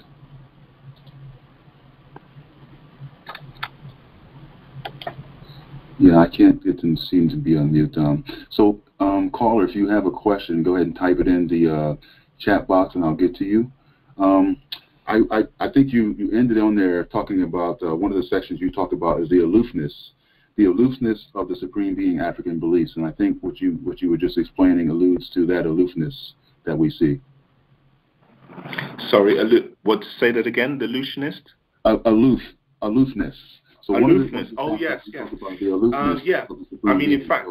Speaker 2: Yeah, I can't get them to seem to be unmute. So Caller, if you have a question, go ahead and type it in the chat box, and I'll get to you. I think you ended on there talking about one of the sections you talked about is the aloofness of the Supreme Being African beliefs, and I think what you were just explaining alludes to that aloofness that we see.
Speaker 3: Sorry, what? Say that again. The illusionist.
Speaker 2: Aloofness. So
Speaker 3: aloofness. Oh yes, yes. Yeah. I mean, in fact,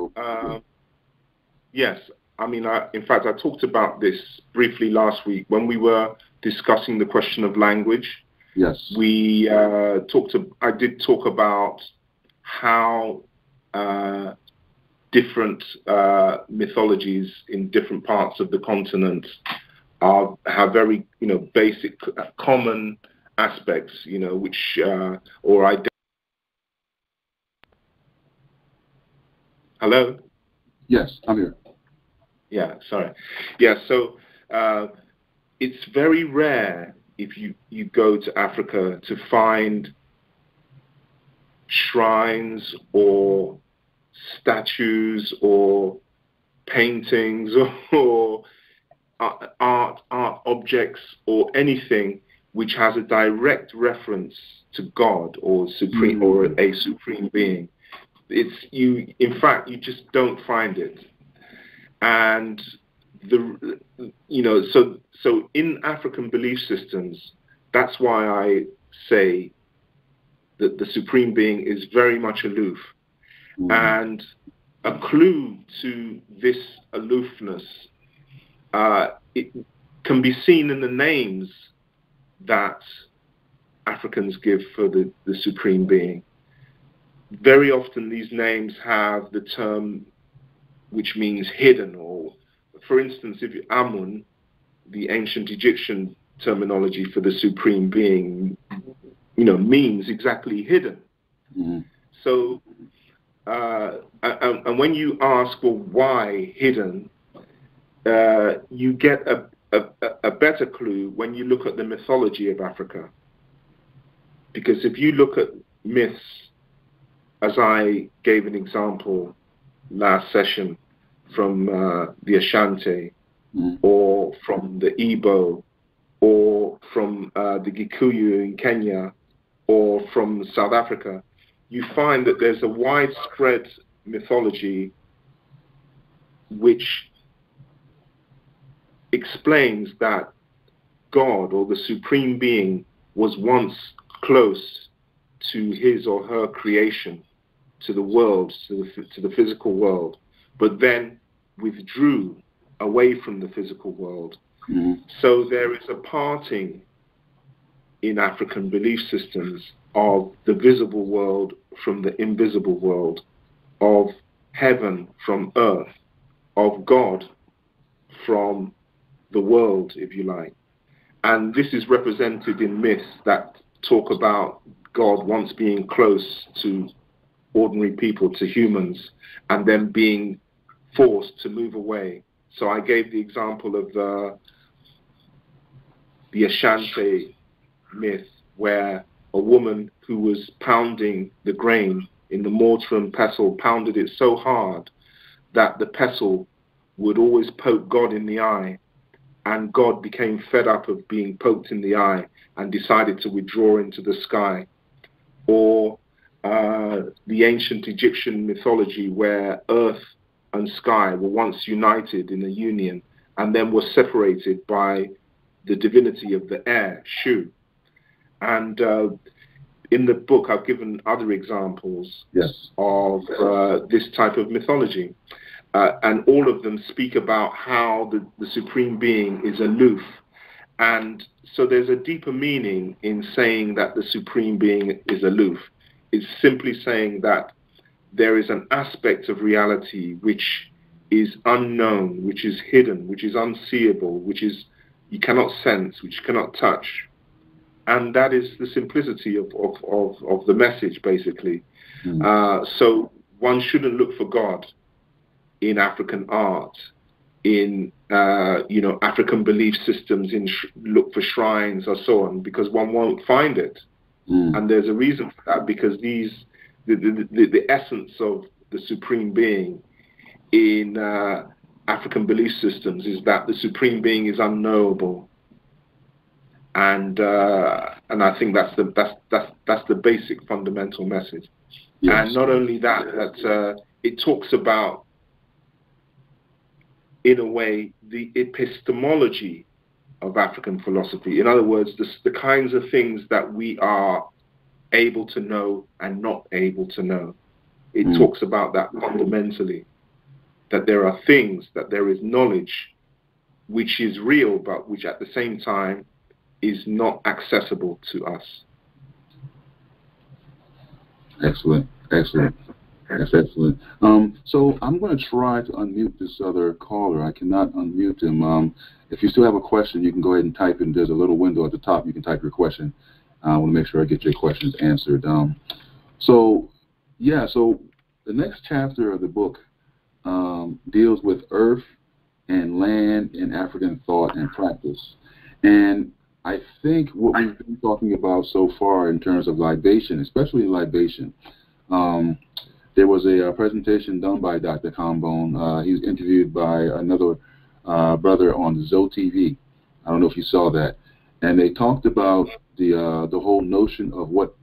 Speaker 3: yes. I mean, in fact, I talked about this briefly last week when we were discussing the question of language.
Speaker 2: Yes.
Speaker 3: I did talk about how different mythologies in different parts of the continent have very, basic, common aspects, which Hello?
Speaker 2: Yes, I'm here.
Speaker 3: Yeah, sorry. Yeah, so it's very rare if you go to Africa to find shrines or statues or paintings or art objects or anything which has a direct reference to God or supreme or a supreme being. In fact, you just don't find it. And so in African belief systems, that's why I say that the Supreme Being is very much aloof. And a clue to this aloofness, it can be seen in the names that Africans give for the Supreme Being. Very often these names have the term which means hidden, or for instance, if Amun, the ancient Egyptian terminology for the Supreme Being, means exactly hidden. So, and when you ask, well, why hidden, you get a better clue when you look at the mythology of Africa. Because if you look at myths, as I gave an example last session from the Ashanti, or from the Igbo, or from the Gikuyu in Kenya, or from South Africa, you find that there's a widespread mythology which explains that God or the Supreme Being was once close to his or her creation, to the world, to the physical world, but then withdrew away from the physical world. So there is a parting in African belief systems of the visible world from the invisible world, of heaven from earth, of God from the world, if you like. And this is represented in myths that talk about God once being close to ordinary people, to humans, and then being forced to move away. So I gave the example of the Ashanti myth, where a woman who was pounding the grain in the mortar and pestle pounded it so hard that the pestle would always poke God in the eye, and God became fed up of being poked in the eye and decided to withdraw into the sky. Or the ancient Egyptian mythology, where earth and sky were once united in a union and then were separated by the divinity of the air, Shu. And in the book, I've given other examples of this type of mythology. And all of them speak about how the Supreme Being is aloof. And so there's a deeper meaning in saying that the Supreme Being is aloof. It's simply saying that there is an aspect of reality which is unknown, which is hidden, which is unseeable, which is you cannot sense, which you cannot touch. And that is the simplicity of the message, basically. So one shouldn't look for God in African art, in African belief systems, look for shrines or so on, because one won't find it. And there's a reason for that, because the essence of the Supreme Being in African belief systems is that the Supreme Being is unknowable, and I think that's the basic fundamental message. Yes. And not only that, it talks about, in a way, the epistemology of African philosophy. In other words, the kinds of things that we are able to know and not able to know. It talks about that fundamentally, that there are things, that there is knowledge which is real, but which at the same time is not accessible to us.
Speaker 2: Excellent, excellent. That's excellent. So I'm going to try to unmute this other caller. I cannot unmute him. If you still have a question, you can go ahead and type in. There's a little window at the top. You can type your question. I want to make sure I get your questions answered. So the next chapter of the book deals with earth and land in African thought and practice. And I think what we've been talking about so far in terms of libation, especially libation, there was a presentation done by Dr. Hambone. He was interviewed by another brother on Zo TV. I don't know if you saw that. And they talked about the whole notion of what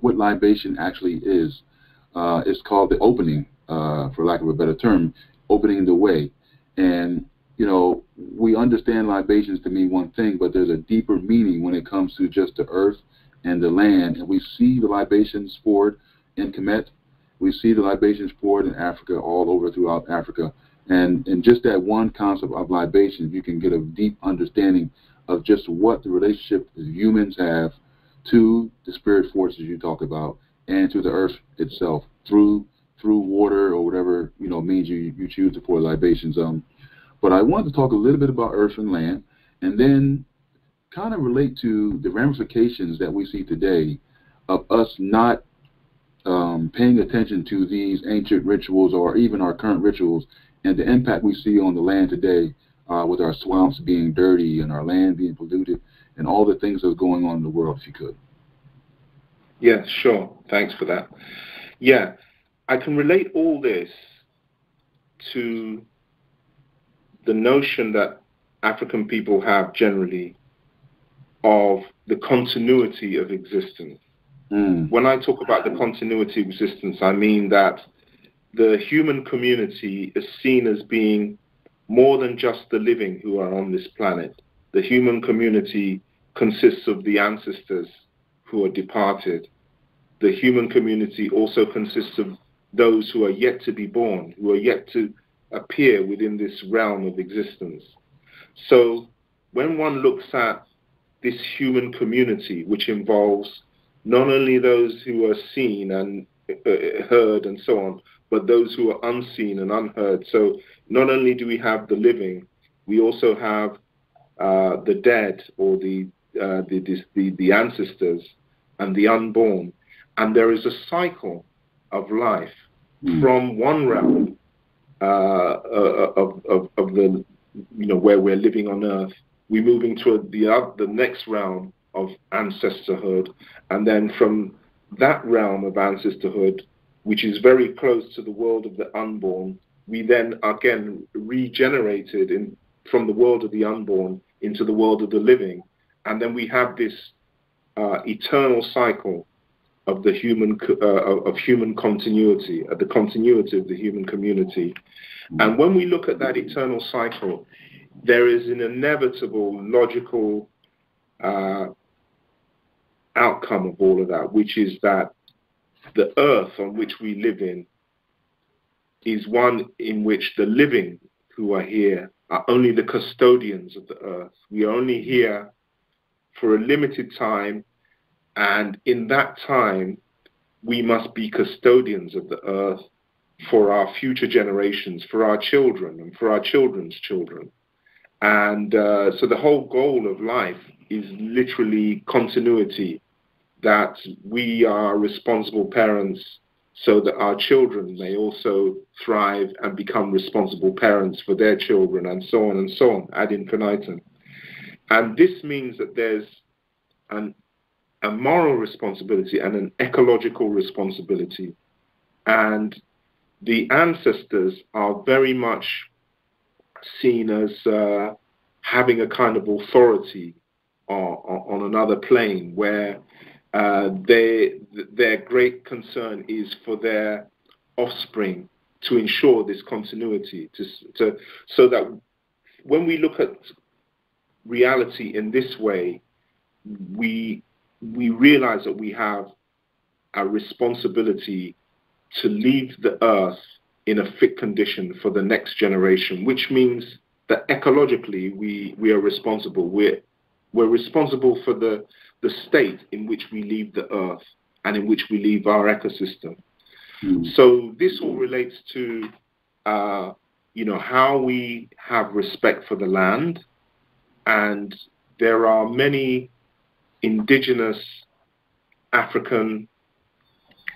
Speaker 2: libation actually is. It's called the opening, for lack of a better term, opening the way. And, you know, we understand libations to mean one thing, but there's a deeper meaning when it comes to just the earth and the land. And we see the libations poured in Kemet. We see the libations poured in Africa, all over throughout Africa. And just that one concept of libation, you can get a deep understanding of just what the relationship that humans have to the spirit forces you talk about and to the earth itself through water or whatever, you know, means you choose to pour libations. But I wanted to talk a little bit about earth and land, and then kind of relate to the ramifications that we see today of us not paying attention to these ancient rituals or even our current rituals and the impact we see on the land today with our swamps being dirty and our land being polluted and all the things that are going on in the world, if you could.
Speaker 3: Yeah, sure. Thanks for that. Yeah, I can relate all this to the notion that African people have generally of the continuity of existence. When I talk about the continuity of existence, I mean that the human community is seen as being more than just the living who are on this planet. The human community consists of the ancestors who are departed. The human community also consists of those who are yet to be born, who are yet to appear within this realm of existence. So when one looks at this human community, which involves not only those who are seen and heard and so on, but those who are unseen and unheard. So not only do we have the living, we also have the dead, or the ancestors, and the unborn. And there is a cycle of life from one realm of the, you know, where we're living on Earth. We move into the next realm of ancestorhood, and then from that realm of ancestorhood, which is very close to the world of the unborn, we then again regenerated from the world of the unborn into the world of the living, and then we have this eternal cycle of the human continuity, the continuity of the human community. And when we look at that eternal cycle, there is an inevitable logical outcome of all of that, which is that the earth on which we live in is one in which the living who are here are only the custodians of the earth. We are only here for a limited time, and in that time we must be custodians of the earth for our future generations, for our children and for our children's children. And so the whole goal of life is literally continuity, that we are responsible parents so that our children may also thrive and become responsible parents for their children, and so on, ad infinitum. And this means that there's a moral responsibility and an ecological responsibility. And the ancestors are very much seen as having a kind of authority on another plane, where their great concern is for their offspring to ensure this continuity, so that when we look at reality in this way, we realize that we have a responsibility to leave the earth in a fit condition for the next generation, which means that ecologically we are responsible. We're responsible for the state in which we leave the earth and in which we leave our ecosystem. So this all relates to how we have respect for the land, and there are many indigenous African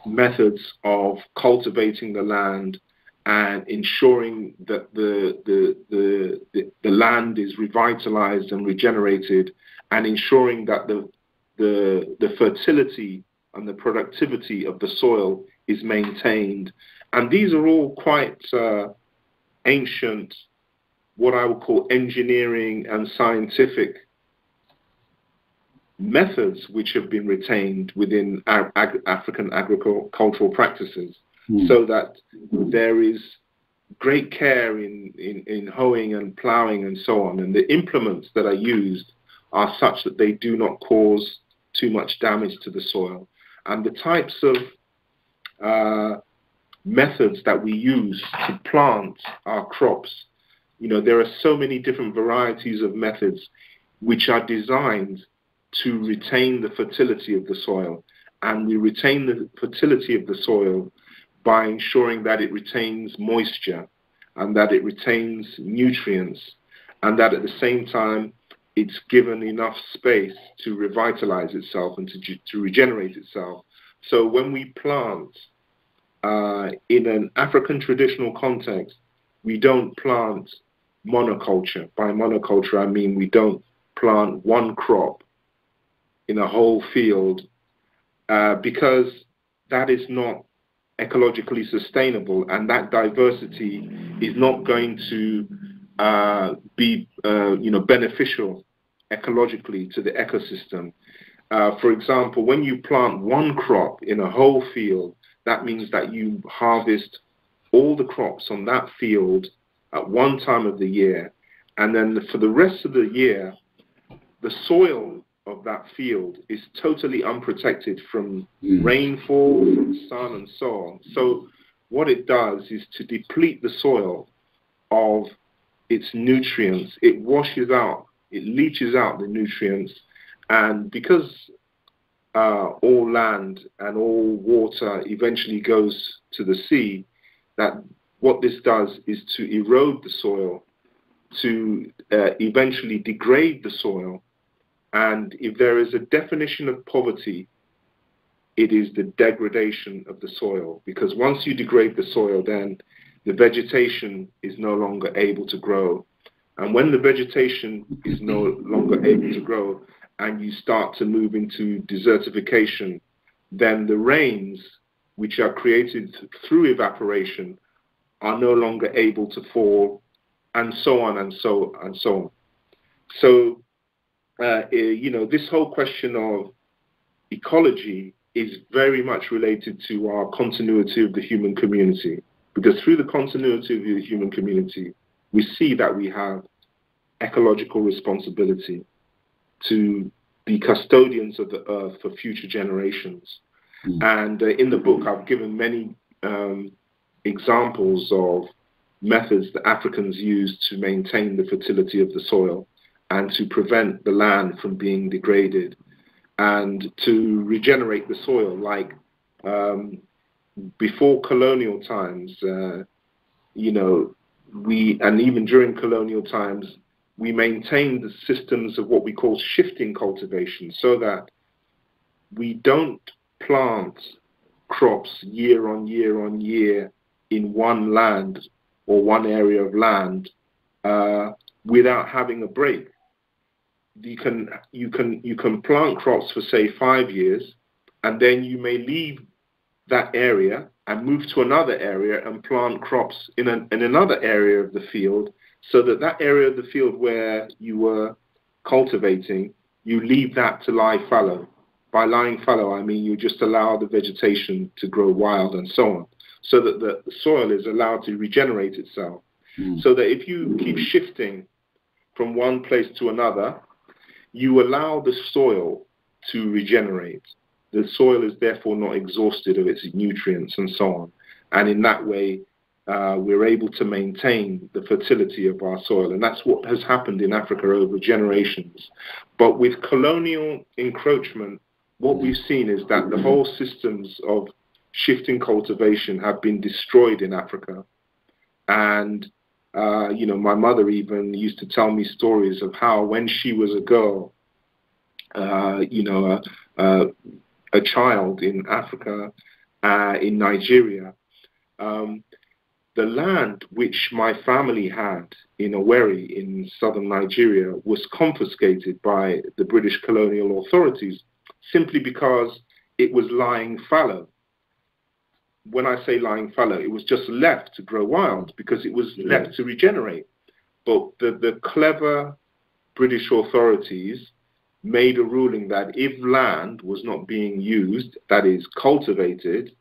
Speaker 3: methods of cultivating the land and ensuring that the land is revitalized and regenerated, and ensuring that the fertility and the productivity of the soil is maintained. And these are all quite ancient, what I would call engineering and scientific methods which have been retained within African agricultural practices, so that there is great care in hoeing and ploughing and so on, and the implements that are used are such that they do not cause too much damage to the soil. And the types of methods that we use to plant our crops, there are so many different varieties of methods which are designed to retain the fertility of the soil. And we retain the fertility of the soil by ensuring that it retains moisture and that it retains nutrients, and that at the same time it's given enough space to revitalize itself and to regenerate itself. So when we plant in an African traditional context, we don't plant monoculture. By monoculture, I mean we don't plant one crop in a whole field, because that is not ecologically sustainable, and that diversity is not going to be beneficial ecologically to the ecosystem. For example, when you plant one crop in a whole field, that means that you harvest all the crops on that field at one time of the year, and then for the rest of the year, the soil of that field is totally unprotected from rainfall, from sun, and so on. So what it does is to deplete the soil of its nutrients. It washes out, it leaches out the nutrients, and because all land and all water eventually goes to the sea, that what this does is to erode the soil, to eventually degrade the soil. And if there is a definition of poverty, it is the degradation of the soil. Because once you degrade the soil, then the vegetation is no longer able to grow. And when the vegetation is no longer able to grow and you start to move into desertification, then the rains, which are created through evaporation, are no longer able to fall, and so on and so on and so on. So this whole question of ecology is very much related to our continuity of the human community, because through the continuity of the human community, we see that we have ecological responsibility to be custodians of the earth for future generations. And in the book, I've given many examples of methods that Africans use to maintain the fertility of the soil and to prevent the land from being degraded and to regenerate the soil. Like before colonial times, and even during colonial times, we maintained the systems of what we call shifting cultivation, so that we don't plant crops year on year on year in one land or one area of land without having a break. You can plant crops for say 5 years, and then you may leave that area and move to another area and plant crops in another area of the field, so that that area of the field where you were cultivating, you leave that to lie fallow. By lying fallow, I mean you just allow the vegetation to grow wild and so on, so that the soil is allowed to regenerate itself. So that if you keep shifting from one place to another, you allow the soil to regenerate. The soil is therefore not exhausted of its nutrients and so on. And in that way, we're able to maintain the fertility of our soil. And that's what has happened in Africa over generations. But with colonial encroachment, what we've seen is that the whole systems of shifting cultivation have been destroyed in Africa. And, you know, my mother even used to tell me stories of how when she was a girl, you know, a child in Africa, in Nigeria, the land which my family had in Owerri in southern Nigeria was confiscated by the British colonial authorities simply because it was lying fallow. When I say lying fallow, it was just left to grow wild because it was left to regenerate. But the clever British authorities made a ruling that if land was not being used, that is cultivated,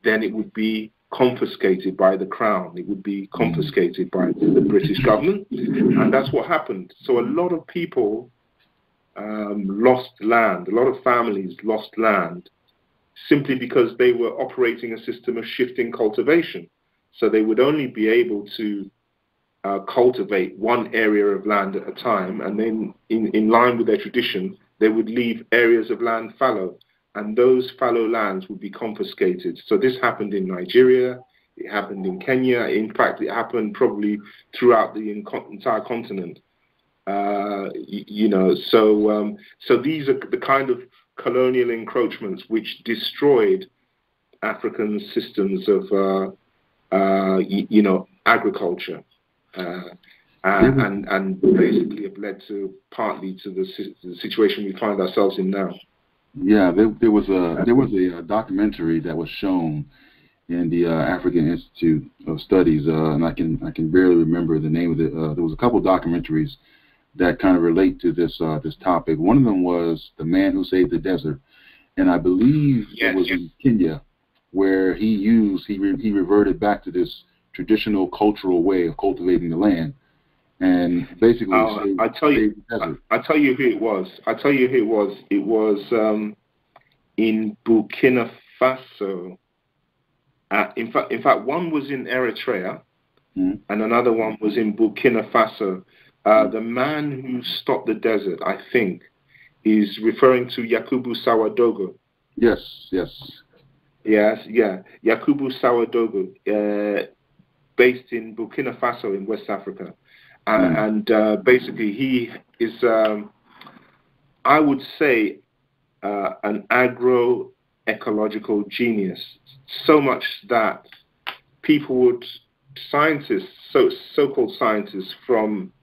Speaker 3: then it would be confiscated by the crown. It would be confiscated by the British government. And that's what happened. So a lot of people lost land, a lot of families lost land simply because they were operating a system of shifting cultivation. So they would only be able to cultivate one area of land at a time, and then in line with their tradition, they would leave areas of land fallow, and those fallow lands would be confiscated. So this happened in Nigeria, it happened in Kenya, in fact it happened probably throughout the entire continent. You know, so these are the kind of colonial encroachments which destroyed African systems of you know, agriculture. And basically have led to partly to the situation we find ourselves in now.
Speaker 2: Yeah, there was a documentary that was shown in the African Institute of Studies, and I can barely remember the name of it. There was a couple of documentaries that kind of relate to this this topic. One of them was The Man Who Saved the Desert, and I believe it was in Kenya, where he reverted back to this traditional cultural way of cultivating the land, and basically
Speaker 3: I tell you who it was. It was in Burkina Faso. In fact, one was in Eritrea, and another one was in Burkina Faso. The man who stopped the desert, I think, is referring to Yakubu Sawadogo.
Speaker 2: Yes.
Speaker 3: Yakubu Sawadogo. Based in Burkina Faso in West Africa. And basically he is, I would say, an agro-ecological genius, so much that scientists, so-called scientists from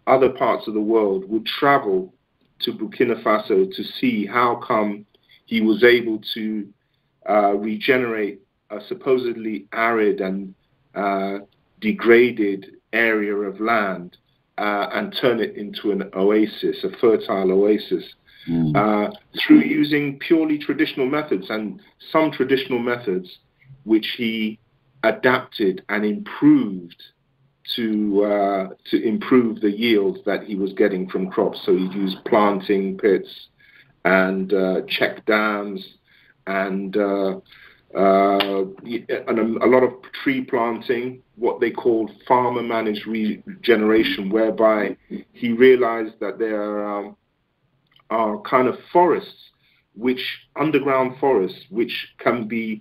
Speaker 3: other parts of the world would travel to Burkina Faso to see how come he was able to regenerate a supposedly arid and degraded area of land and turn it into an oasis, a fertile oasis, through using purely traditional methods, and some traditional methods which he adapted and improved to improve the yield that he was getting from crops. So he used planting pits and check dams and a lot of tree planting, what they called farmer-managed regeneration, whereby he realized that there are kind of forests, underground forests, which can be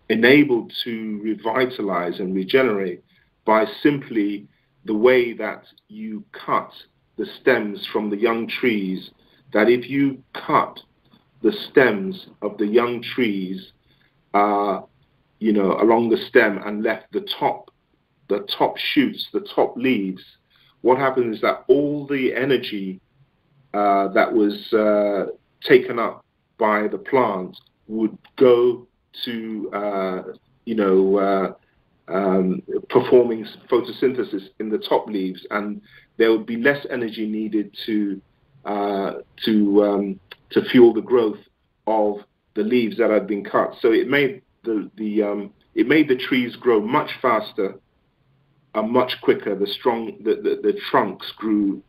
Speaker 3: enabled to revitalize and regenerate by simply the way that you cut the stems from the young trees, that if you cut the stems of the young trees you know, along the stem and left the top shoots, the top leaves, what happens is that all the energy that was taken up by the plant would go to performing photosynthesis in the top leaves, and there would be less energy needed to fuel the growth of the leaves that had been cut. So it made the trees grow much faster and much quicker. The trunks grew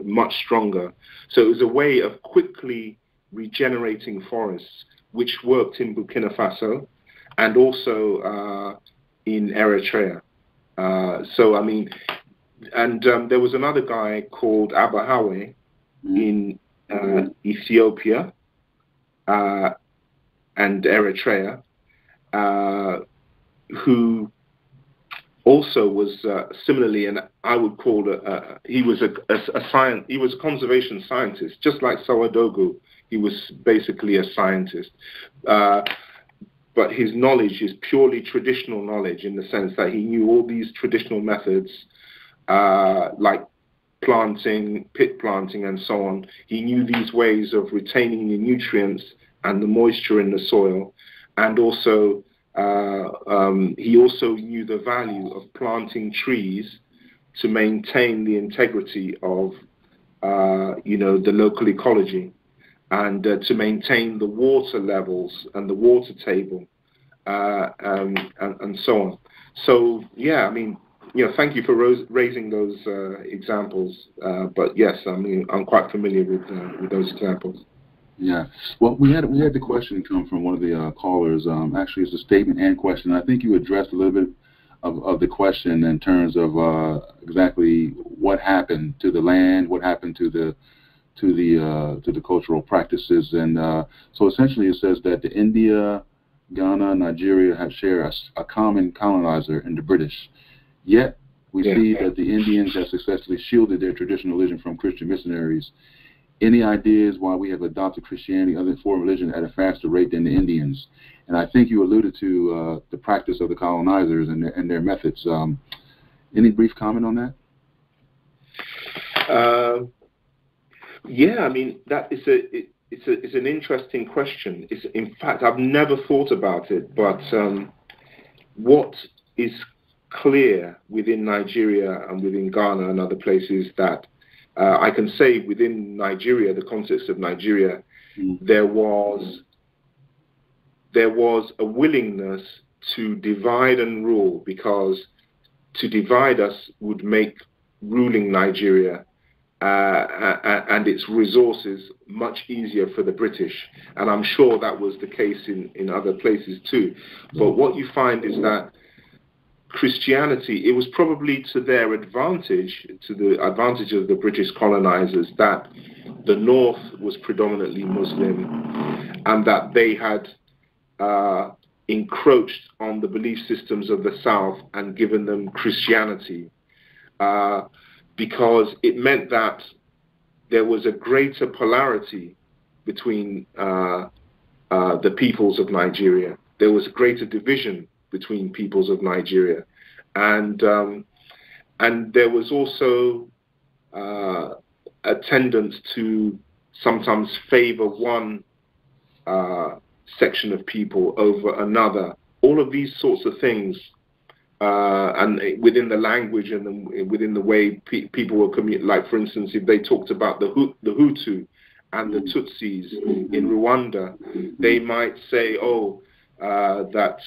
Speaker 3: much stronger. So it was a way of quickly regenerating forests, which worked in Burkina Faso and also in Eritrea. There was another guy called Abahawe in Ethiopia and Eritrea, who also was similarly, and I would call he was a conservation scientist, just like Sawadogo. He was basically a scientist, but his knowledge is purely traditional knowledge, in the sense that he knew all these traditional methods, like planting, pit planting, and so on. He knew these ways of retaining the nutrients and the moisture in the soil, and also he also knew the value of planting trees to maintain the integrity of the local ecology, and to maintain the water levels and the water table, and so on. So yeah, I mean, thank you for raising those examples. But yes, I mean, I'm quite familiar with those examples.
Speaker 2: Yeah. Well, we had the question come from one of the callers. Actually, it's a statement and question. I think you addressed a little bit of the question in terms of exactly what happened to the land, what happened to the cultural practices, and so essentially it says that India, Ghana, Nigeria have shared a common colonizer in the British. Yet we see that the Indians have successfully shielded their traditional religion from Christian missionaries. Any ideas why we have adopted Christianity, other form of religion, at a faster rate than the Indians? And I think you alluded to the practice of the colonizers and their methods. Any brief comment on that?
Speaker 3: Yeah, I mean, that is it's an interesting question. In fact, I've never thought about it, but what is clear within Nigeria and within Ghana and other places, that I can say within Nigeria, the context of Nigeria, there was a willingness to divide and rule, because to divide us would make ruling Nigeria and its resources much easier for the British. And I'm sure that was the case in other places too. But what you find is that Christianity, it was probably to their advantage, to the advantage of the British colonizers, that the North was predominantly Muslim, and that they had encroached on the belief systems of the South and given them Christianity, because it meant that there was a greater polarity between the peoples of Nigeria. There was a greater division between peoples of Nigeria, and there was also a tendency to sometimes favor one section of people over another. All of these sorts of things, and within the language and within the way people were communicating. Like, for instance, if they talked about the Hutu and the Tutsis in Rwanda, they might say, that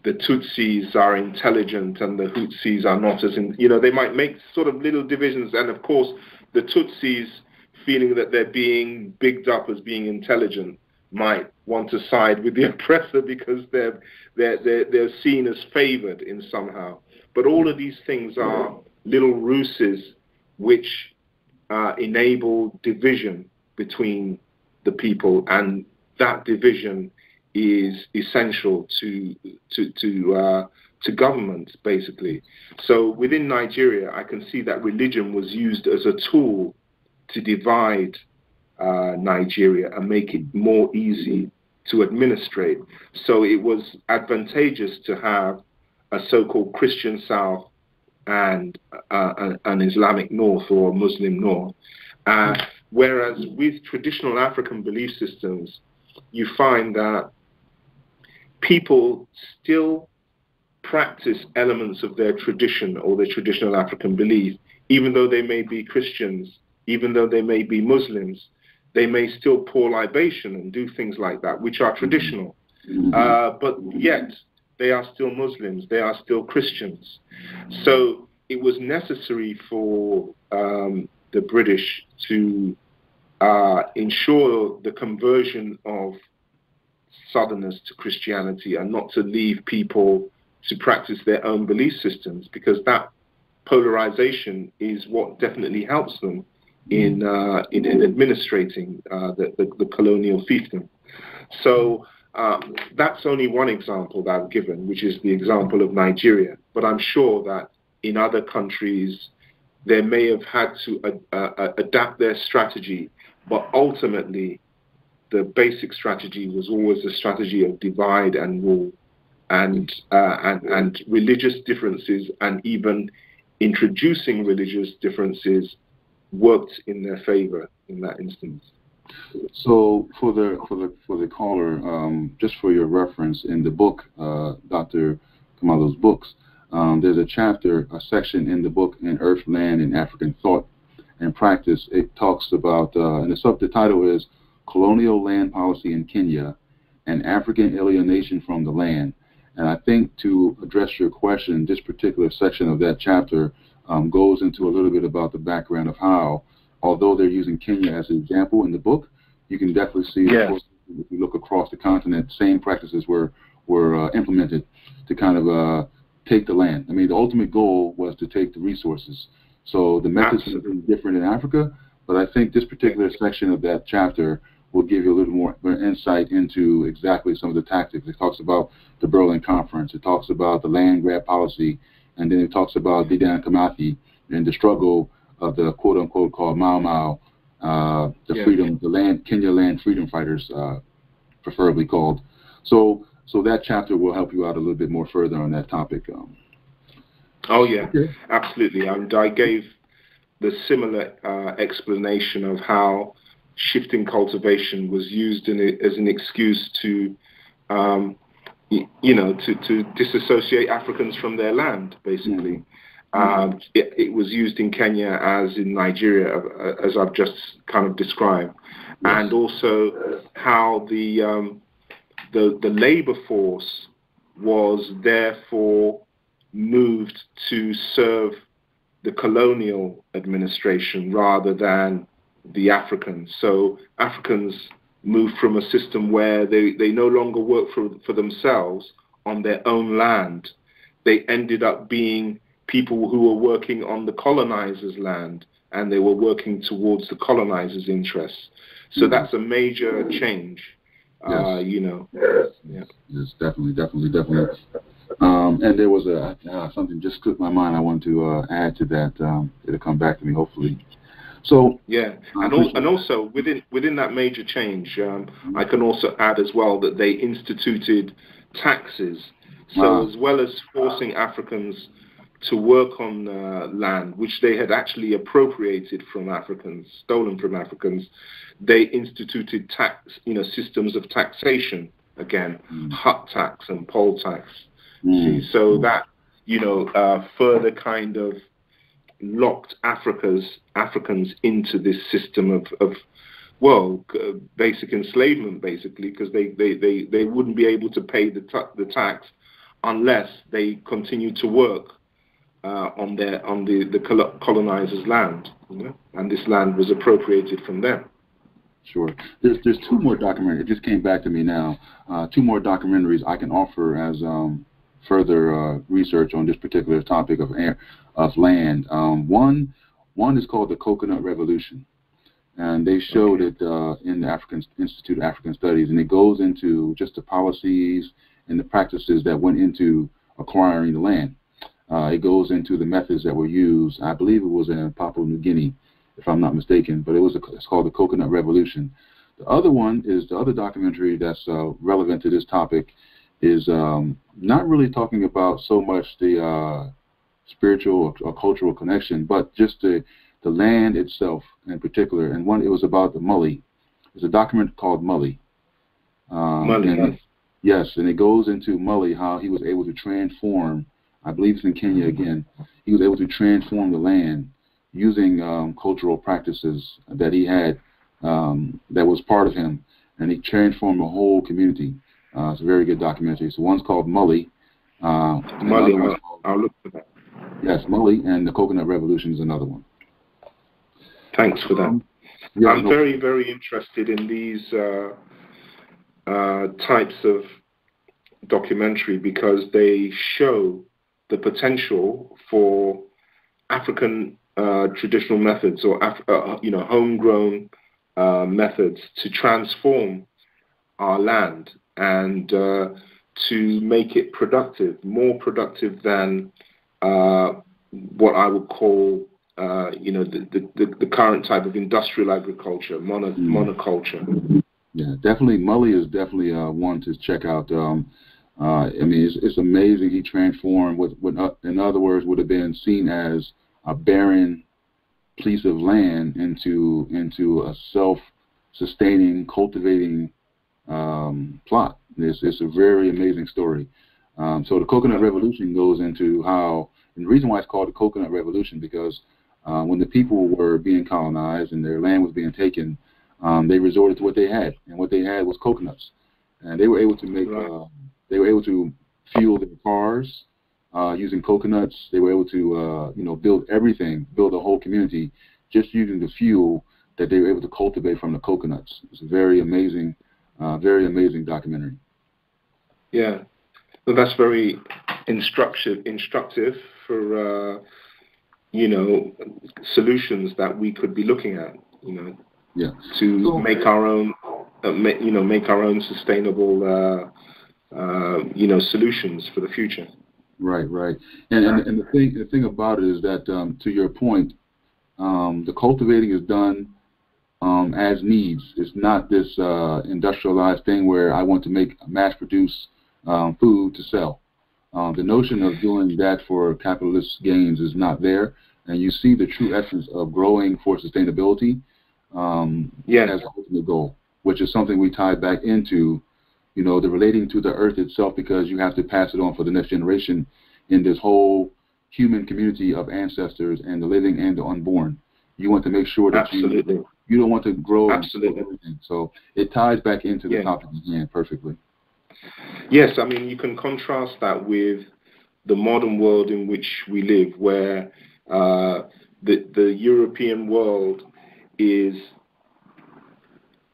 Speaker 3: the Tutsis are intelligent and the Hutsis are not as they might make sort of little divisions. And of course, the Tutsis, feeling that they're being bigged up as being intelligent, might want to side with the oppressor because they're seen as favored in somehow. But all of these things are little ruses which enable division between the people, and that division is essential to government, basically. So within Nigeria, I can see that religion was used as a tool to divide Nigeria and make it more easy to administrate. So it was advantageous to have a so-called Christian South and an Islamic North, or Muslim North. Whereas with traditional African belief systems, you find that people still practice elements of their tradition or their traditional African belief, even though they may be Christians, even though they may be Muslims. They may still pour libation and do things like that, which are traditional. But yet, they are still Muslims, they are still Christians. So it was necessary for the British to ensure the conversion of Southerners to Christianity and not to leave people to practice their own belief systems, because that polarization is what definitely helps them in administrating the colonial fiefdom. So that's only one example that I've given, which is the example of Nigeria. But I'm sure that in other countries, they may have had to adapt their strategy, but ultimately, the basic strategy was always the strategy of divide and rule, and religious differences, and even introducing religious differences worked in their favor in that instance.
Speaker 2: So for the caller, just for your reference, in the book, Dr. Kamalu's books, there's a section in the book, in Earth, Land, and African Thought and Practice. It talks about, and the title is Colonial Land Policy in Kenya and African Alienation from the Land. And I think to address your question, this particular section of that chapter goes into a little bit about the background of how, although they're using Kenya as an example in the book, you can definitely see, of course, if you look across the continent, same practices were implemented to kind of take the land. I mean, the ultimate goal was to take the resources. So the methods are different in Africa, but I think this particular section of that chapter will give you a little more insight into exactly some of the tactics. It talks about the Berlin Conference. It talks about the land grab policy, and then it talks about Dedan Kimathi and the struggle of the quote-unquote called Mau Mau, Kenya land freedom fighters, preferably called. So that chapter will help you out a little bit more further on that topic.
Speaker 3: Oh yeah, absolutely. And I gave the similar explanation of how shifting cultivation was used as an excuse to, to disassociate Africans from their land, basically. It was used in Kenya as in Nigeria, as I've just kind of described, and also how the labor force was therefore moved to serve the colonial administration rather than the Africans. So Africans moved from a system where they no longer work for themselves on their own land. They ended up being people who were working on the colonizer's land, and they were working towards the colonizer's interests. So that's a major change.
Speaker 2: Yes, definitely. And there was something just clicked my mind I want to add to that. It'll come back to me, hopefully. So
Speaker 3: and also within that major change, I can also add as well that they instituted taxes. So as well as forcing Africans to work on land, which they had actually appropriated from Africans, stolen from Africans, they instituted systems of taxation again, hut tax and poll tax. See, so that further kind of locked Africans into this system of basic enslavement, basically, because they wouldn't be able to pay the tax unless they continued to work on the colonizer's land, and this land was appropriated from them.
Speaker 2: Sure. There's two more documentaries. It just came back to me now. Two more documentaries I can offer as further research on this particular topic of land. One is called the Coconut Revolution, and they showed it in the African Institute of African Studies, and it goes into just the policies and the practices that went into acquiring the land. It goes into the methods that were used. I believe it was in Papua New Guinea, if I'm not mistaken, but it's called the Coconut Revolution. The other one is the other documentary that's relevant to this topic is not really talking about so much the spiritual or cultural connection, but just the land itself in particular. And it was about the Mully. There's a document called Mully. Yes, and it goes into Mully, how he was able to transform, I believe it's in Kenya again, he was able to transform the land using cultural practices that he had that was part of him, and he transformed the whole community. It's a very good documentary. So one's called Mully.
Speaker 3: Mully, I'll look for that.
Speaker 2: Yes, Mully, and the Coconut Revolution is another one.
Speaker 3: Thanks for that.
Speaker 2: Yeah,
Speaker 3: I'm very, very interested in these types of documentary because they show the potential for African traditional methods or homegrown methods to transform our land and to make it productive, more productive than what I would call the current type of industrial agriculture, monoculture.
Speaker 2: Yeah, definitely. Mully is definitely one to check out. I mean, it's amazing. He transformed what in other words, would have been seen as a barren piece of land into a self-sustaining, cultivating plot. It's a very amazing story. So the Coconut Revolution goes into how, and the reason why it's called the Coconut Revolution, because when the people were being colonized and their land was being taken, they resorted to what they had, and what they had was coconuts, and they were able to make, they were able to fuel their cars using coconuts. They were able to, build everything, build a whole community, just using the fuel that they were able to cultivate from the coconuts. It's a very amazing documentary.
Speaker 3: Yeah, well, that's very instructive for solutions that we could be looking at.
Speaker 2: Yeah.
Speaker 3: To make our own, make our own sustainable, solutions for the future.
Speaker 2: Right. And the thing about it is that, to your point, the cultivating is done as needs. It's not this industrialized thing where I want to make mass-produce food to sell. The notion of doing that for capitalist gains is not there, and you see the true essence of growing for sustainability. As the ultimate goal, which is something we tie back into, the relating to the earth itself, because you have to pass it on for the next generation in this whole human community of ancestors and the living and the unborn. You want to make sure that you don't want to grow everything. So it ties back into the topic again perfectly.
Speaker 3: Yes, I mean, you can contrast that with the modern world in which we live, where the European world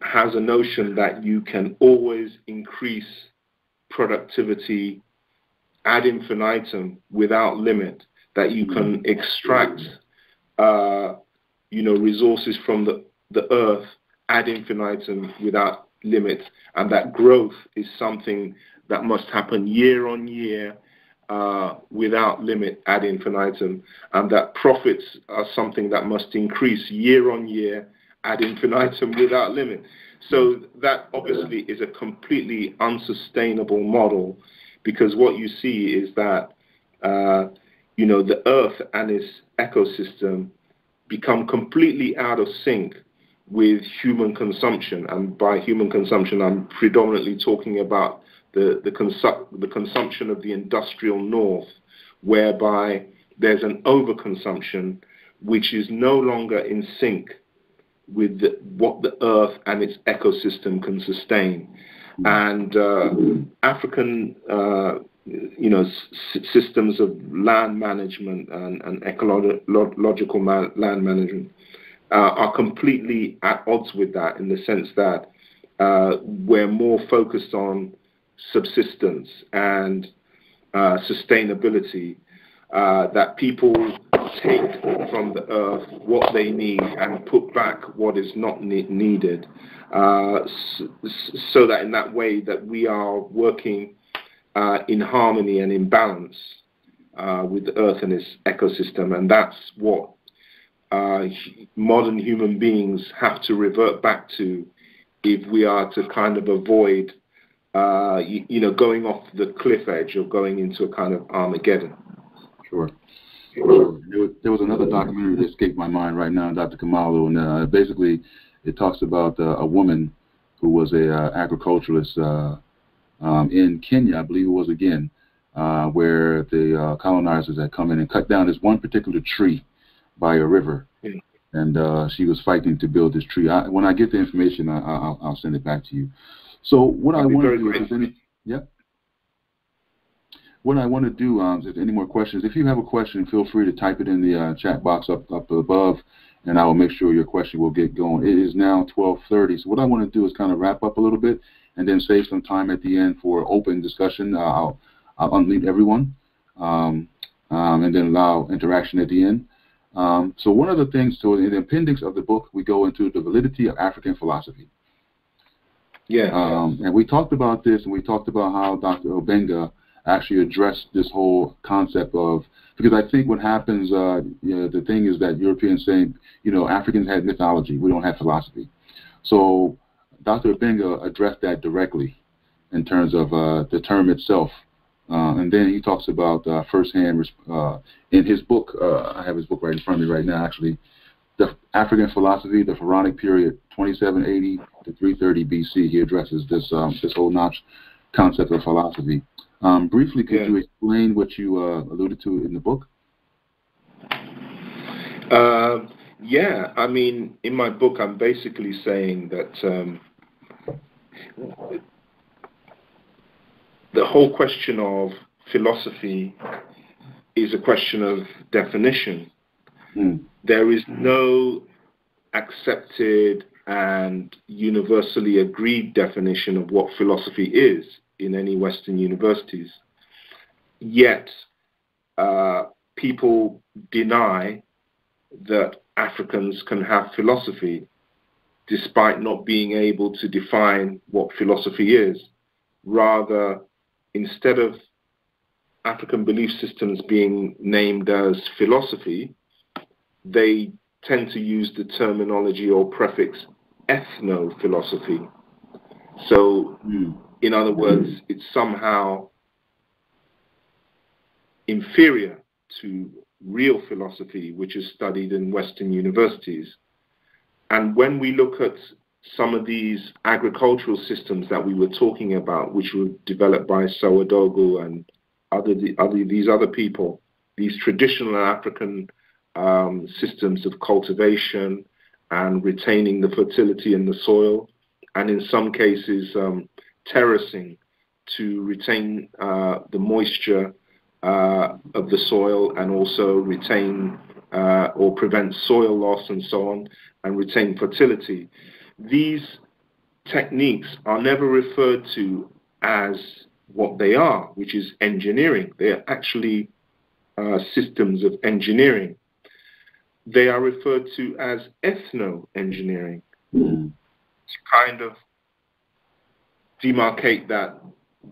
Speaker 3: has a notion that you can always increase productivity ad infinitum without limit, that you can extract resources from the earth ad infinitum without limit, and that growth is something that must happen year on year without limit ad infinitum, and that profits are something that must increase year on year ad infinitum without limit. So that obviously is a completely unsustainable model, because what you see is that the earth and its ecosystem become completely out of sync with human consumption. And by human consumption, I'm predominantly talking about the consumption of the industrial north, whereby there's an overconsumption which is no longer in sync with what the earth and its ecosystem can sustain. And African systems of land management and ecological land management are completely at odds with that, in the sense that we're more focused on subsistence and sustainability, that people take from the earth what they need and put back what is not needed, so that in that way that we are working in harmony and in balance with the earth and its ecosystem. And that's what modern human beings have to revert back to if we are to kind of avoid going off the cliff edge or going into a kind of Armageddon.
Speaker 2: Sure. There was another documentary that escaped my mind right now, Dr. Kamalu, and basically it talks about a woman who was a agriculturalist in Kenya, I believe it was again, where the colonizers had come in and cut down this one particular tree by a river. And she was fighting to build this tree. When I get the information, I'll send it back to you. So what I want to do is, what I want to do is, any more questions? If you have a question, feel free to type it in the chat box up above, and I will make sure your question will get going. It is now 12:30, so what I want to do is kind of wrap up a little bit and then save some time at the end for open discussion. I'll unmute everyone and then allow interaction at the end. So one of the things, so in the appendix of the book, we go into the validity of African philosophy. And we talked about this, and we talked about how Dr. Obenga actually addressed this whole concept of, because I think what happens, the thing is that Europeans saying, Africans had mythology, we don't have philosophy. So Dr. Obenga addressed that directly in terms of the term itself. And then he talks about firsthand, in his book, I have his book right in front of me right now, actually, the African philosophy, the Pharaonic period, 2780 to 330 BC. He addresses this whole notch concept of philosophy. Briefly, could you explain what you alluded to in the book?
Speaker 3: I mean, in my book, I'm basically saying that the whole question of philosophy is a question of definition. There is no accepted and universally agreed definition of what philosophy is in any Western universities. Yet, people deny that Africans can have philosophy, despite not being able to define what philosophy is. Rather, instead of African belief systems being named as philosophy, they tend to use the terminology or prefix ethno-philosophy. So, in other words, it's somehow inferior to real philosophy, which is studied in Western universities. And when we look at some of these agricultural systems that we were talking about, which were developed by Sawadogo and these other people, these traditional African systems of cultivation and retaining the fertility in the soil, and in some cases terracing to retain the moisture of the soil and also retain or prevent soil loss and so on, and retain fertility. These techniques are never referred to as what they are, which is engineering. They are actually systems of engineering. They are referred to as ethno-engineering to kind of demarcate that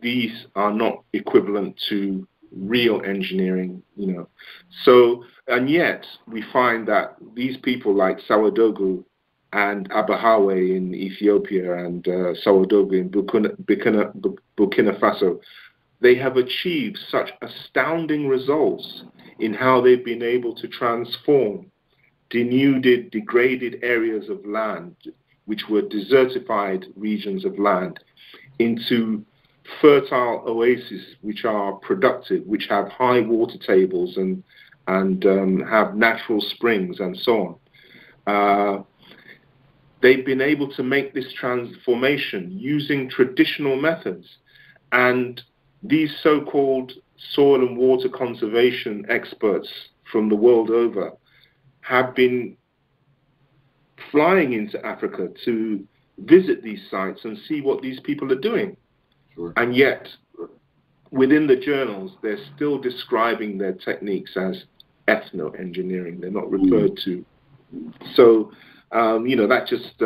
Speaker 3: these are not equivalent to real engineering, So, and yet we find that these people like Sawadogo and Abahawe in Ethiopia and Sawadogo in Burkina Faso, they have achieved such astounding results in how they've been able to transform denuded, degraded areas of land, which were desertified regions of land, into fertile oases, which are productive, which have high water tables and have natural springs and so on. They've been able to make this transformation using traditional methods, and these so-called soil and water conservation experts from the world over have been flying into Africa to visit these sites and see what these people are doing.
Speaker 2: Sure.
Speaker 3: And yet, within the journals, they're still describing their techniques as ethno-engineering. They're not referred to. So, that just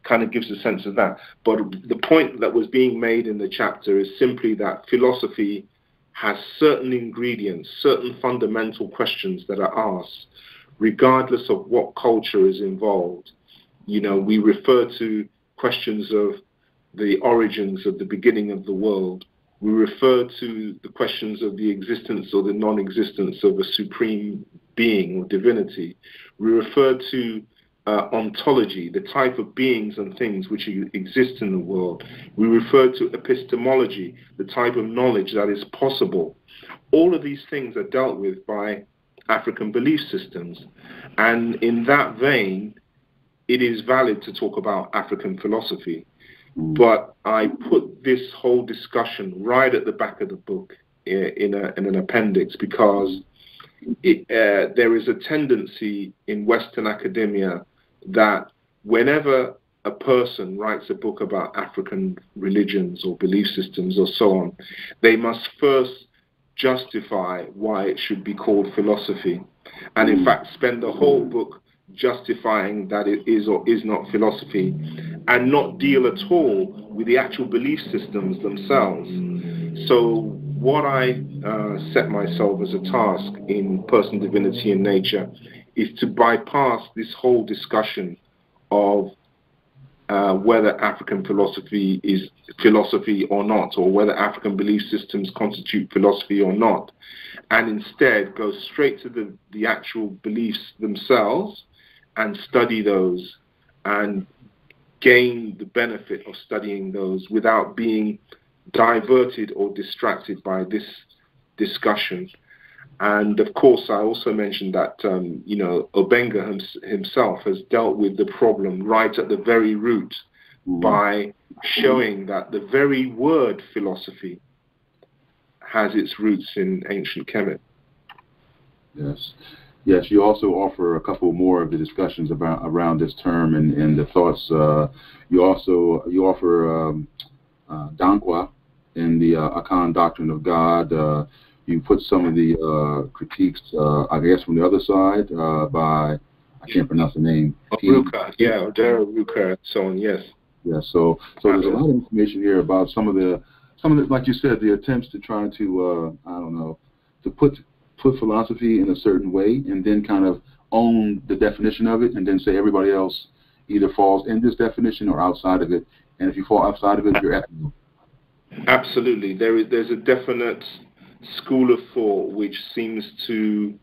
Speaker 3: kind of gives a sense of that. But the point that was being made in the chapter is simply that philosophy has certain ingredients, certain fundamental questions that are asked, regardless of what culture is involved. We refer to questions of the origins of the beginning of the world. We refer to the questions of the existence or the non-existence of a supreme being or divinity. We refer to ontology, the type of beings and things which exist in the world. We refer to epistemology, the type of knowledge that is possible. All of these things are dealt with by African belief systems. And in that vein, it is valid to talk about African philosophy. But I put this whole discussion right at the back of the book in an appendix, because there is a tendency in Western academia that whenever a person writes a book about African religions or belief systems or so on, they must first justify why it should be called philosophy, and in fact spend the whole book justifying that it is or is not philosophy, and not deal at all with the actual belief systems themselves. So what I set myself as a task in Person, Divinity and Nature is to bypass this whole discussion of whether African philosophy is philosophy or not, or whether African belief systems constitute philosophy or not, and instead go straight to the actual beliefs themselves and study those and gain the benefit of studying those without being diverted or distracted by this discussion. And of course, I also mentioned that, Obenga himself has dealt with the problem right at the very root by showing that the very word philosophy has its roots in ancient Kemet.
Speaker 2: Yes. Yes, you also offer a couple more of the discussions around this term and the thoughts. You offer Dankwa in the Akan Doctrine of God. You put some of the critiques, I guess, from the other side by, I can't pronounce the name.
Speaker 3: Ruka, Ruka, so on, yes.
Speaker 2: Yeah, so there's a lot of information here about some of the, like you said, the attempts to try to, to put philosophy in a certain way and then kind of own the definition of it and then say everybody else either falls in this definition or outside of it. And if you fall outside of it, you're ethnical.
Speaker 3: Absolutely. There's a definite school of thought which seems to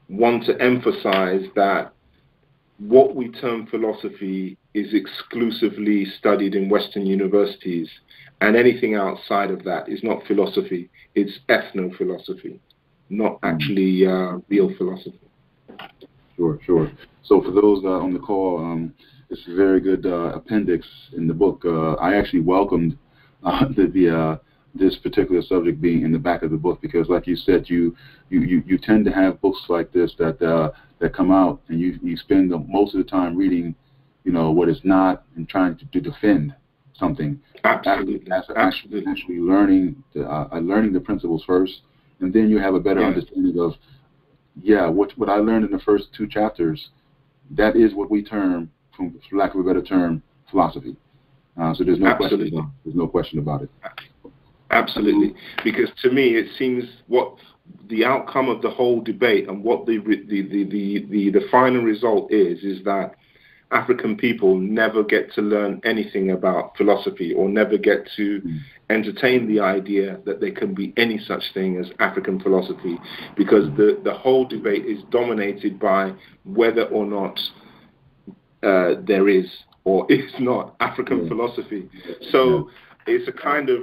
Speaker 3: want to emphasize that what we term philosophy is exclusively studied in Western universities, and anything outside of that is not philosophy. It's ethno-philosophy, not actually real philosophy.
Speaker 2: Sure. So for those on the call, it's a very good appendix in the book. I actually welcomed this particular subject being in the back of the book because, like you said, you tend to have books like this that come out, and you spend most of the time reading, what is not and trying to defend something.
Speaker 3: Absolutely.
Speaker 2: Actually learning the principles first, and then you have a better understanding of, what I learned in the first 2 chapters. That is what we term, for lack of a better term, philosophy. So there's no question about it.
Speaker 3: Absolutely, because to me it seems what the outcome of the whole debate and what the final result is that African people never get to learn anything about philosophy or never get to entertain the idea that there can be any such thing as African philosophy, because the whole debate is dominated by whether or not there is or is not African philosophy. So it's a kind of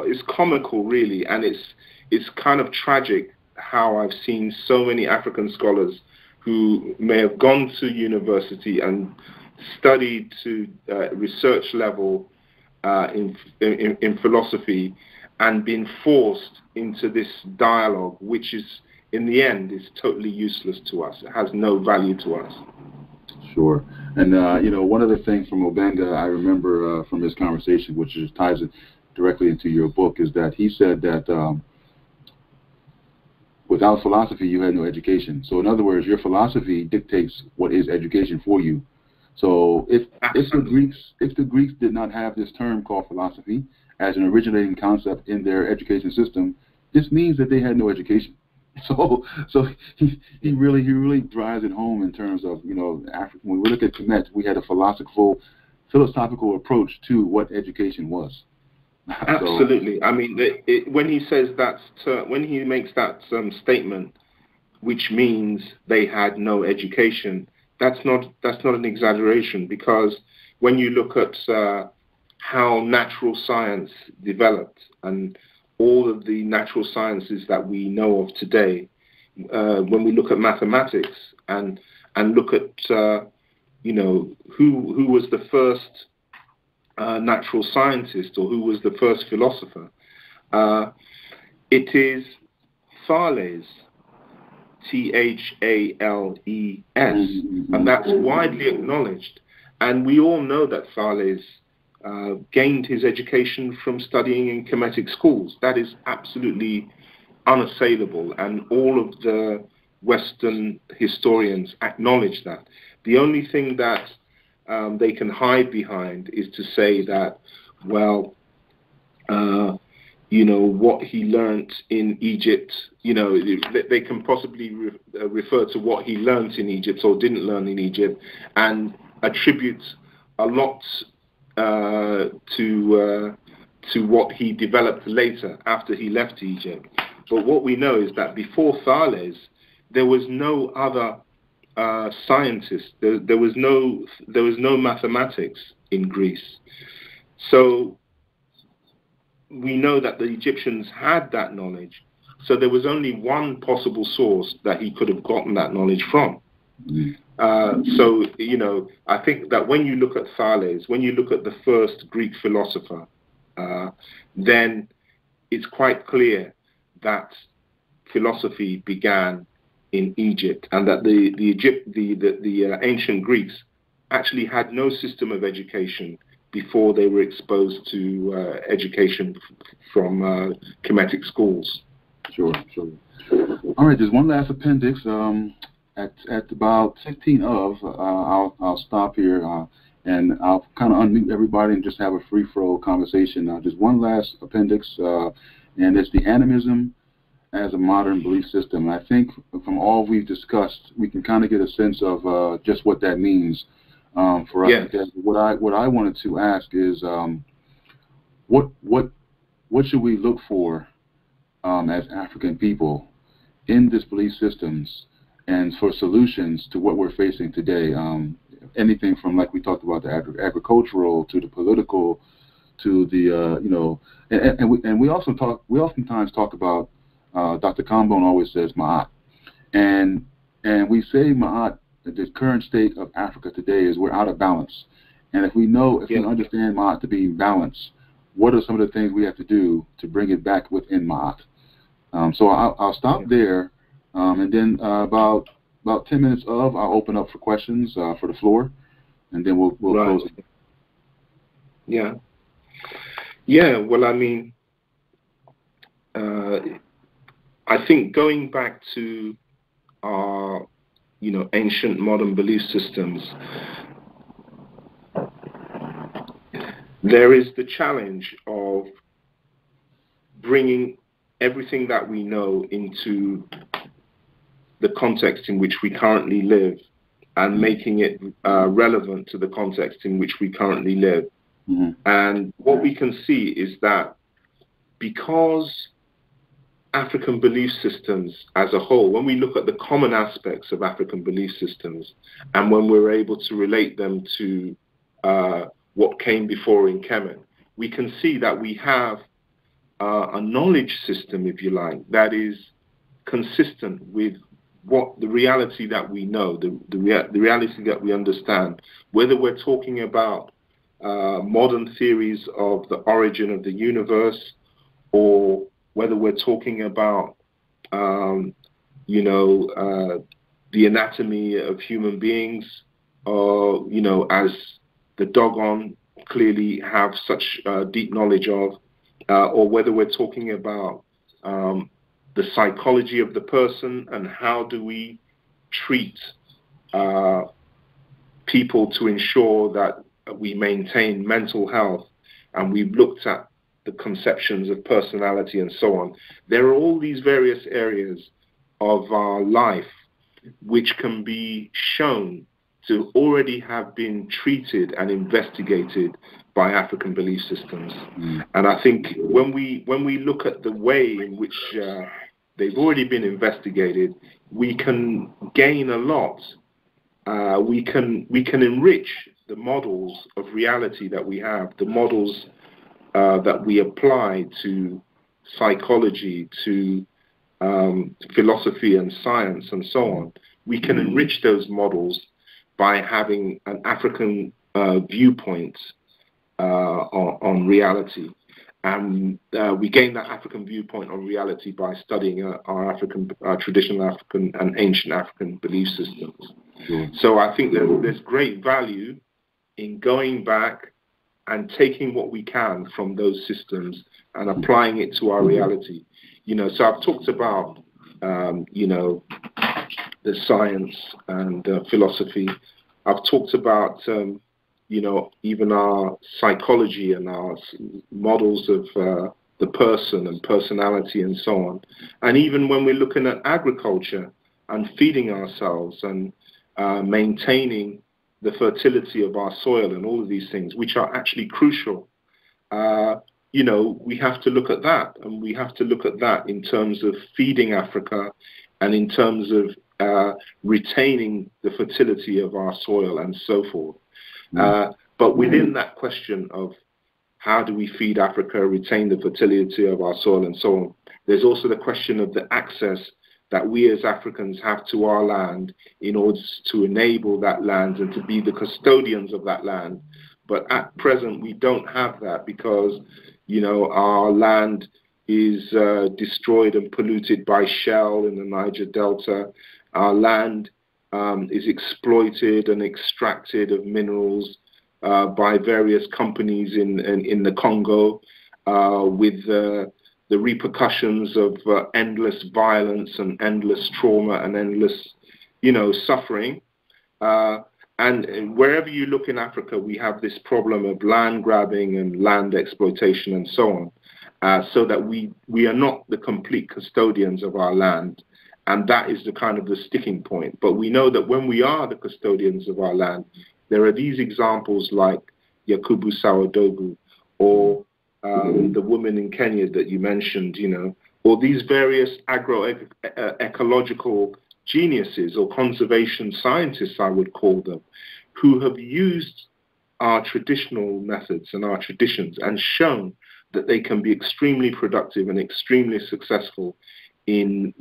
Speaker 3: it's comical, really, and it's kind of tragic how I've seen so many African scholars who may have gone to university and studied to research level in philosophy and been forced into this dialogue, which is, in the end, is totally useless to us. It has no value to us.
Speaker 2: Sure. And, one other thing from Obenga I remember from this conversation, which just ties it directly into your book, is that he said that without philosophy, you had no education. So in other words, your philosophy dictates what is education for you. So if the Greeks did not have this term called philosophy as an originating concept in their education system, this means that they had no education. So he really drives it home in terms of, Africa. When we look at Kemet, we had a philosophical approach to what education was.
Speaker 3: Absolutely. I mean, when he says that, when he makes that statement, which means they had no education, that's not an exaggeration, because when you look at how natural science developed and all of the natural sciences that we know of today, when we look at mathematics and look at who was the first natural scientist, or who was the first philosopher, it is Thales, Thales, and that's widely acknowledged. And we all know that Thales gained his education from studying in Kemetic schools. That is absolutely unassailable, and all of the Western historians acknowledge that. The only thing that they can hide behind is to say that, well, what he learnt in Egypt, they can possibly refer to what he learnt in Egypt or didn't learn in Egypt, and attribute a lot to what he developed later after he left Egypt. But what we know is that before Thales, there was no other scientist. There was no mathematics in Greece. So we know that the Egyptians had that knowledge. So there was only one possible source that he could have gotten that knowledge from. So, I think that when you look at Thales, when you look at the first Greek philosopher, then it's quite clear that philosophy began in Egypt, and that the ancient Greeks actually had no system of education before they were exposed to education from Kemetic schools.
Speaker 2: Sure. All right, there's one last appendix. At about 16 of, I'll stop here and I'll kind of unmute everybody and just have a free-flow conversation. Just one last appendix, and it's the animism as a modern belief system. And I think from all we've discussed, we can kind of get a sense of just what that means for us.
Speaker 3: Yes.
Speaker 2: Because what I wanted to ask is, what should we look for as African people in this belief systems, and for solutions to what we're facing today? Anything from, like we talked about, the agricultural to the political to the we oftentimes talk about, Dr. Hambone always says Ma'at, and we say Ma'at, the current state of Africa today is we're out of balance. And if we understand Ma'at to be balanced, what are some of the things we have to do to bring it back within Ma'at? So I'll stop there, and then about 10 minutes I'll open up for questions for the floor, and then we'll close it.
Speaker 3: Yeah. Well, I mean, I think going back to our, ancient modern belief systems, there is the challenge of bringing everything that we know into the context in which we currently live, and making it relevant to the context in which we currently live. Mm-hmm. And what we can see is that because African belief systems as a whole, when we look at the common aspects of African belief systems, and when we're able to relate them to what came before in Kemet, we can see that we have a knowledge system, if you like, that is consistent with what the reality that we know, the reality that we understand, whether we're talking about modern theories of the origin of the universe, or whether we're talking about, the anatomy of human beings, or, as the Dogon clearly have such deep knowledge of, or whether we're talking about the psychology of the person, and how do we treat people to ensure that we maintain mental health, and we've looked at the conceptions of personality and so on. There are all these various areas of our life which can be shown to already have been treated and investigated by African belief systems. And I think when we look at the way in which they've already been investigated, we can gain a lot we can enrich the models of reality that we have, the models that we apply to psychology, to philosophy and science and so on. We can enrich those models by having an African viewpoint on reality. And we gain that African viewpoint on reality by studying our traditional African and ancient African belief systems. So I think there's great value in going back and taking what we can from those systems and applying it to our reality. So I've talked about, the science and philosophy. I've talked about, even our psychology and our models of the person and personality and so on. And even when we're looking at agriculture and feeding ourselves and maintaining the fertility of our soil and all of these things, which are actually crucial, we have to look at that. And we have to look at that in terms of feeding Africa and in terms of retaining the fertility of our soil and so forth. But within that question of how do we feed Africa, retain the fertility of our soil and so on, there's also the question of the access that we as Africans have to our land in order to enable that land and to be the custodians of that land. But at present, we don't have that because, our land is destroyed and polluted by Shell in the Niger Delta. Our land is exploited and extracted of minerals by various companies in the Congo, with the repercussions of endless violence and endless trauma and endless, suffering. And wherever you look in Africa, we have this problem of land grabbing and land exploitation and so on, so that we are not the complete custodians of our land. And that is the kind of the sticking point. But we know that when we are the custodians of our land, there are these examples like Yakubu Sawadogu or the woman in Kenya that you mentioned, or these various agro-ecological geniuses or conservation scientists, I would call them, who have used our traditional methods and our traditions and shown that they can be extremely productive and extremely successful in,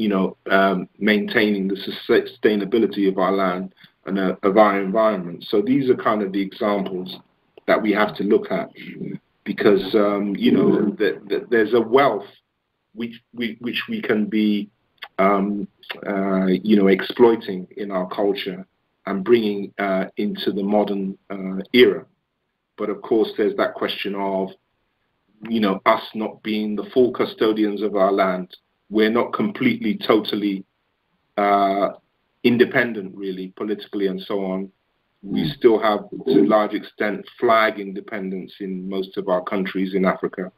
Speaker 3: maintaining the sustainability of our land and of our environment. So these are kind of the examples that we have to look at, because there's a wealth which we can be exploiting in our culture and bringing into the modern era. But of course, there's that question of us not being the full custodians of our land. We're not completely, totally independent, really, politically and so on. We still have, to a large extent, flag independence in most of our countries in Africa.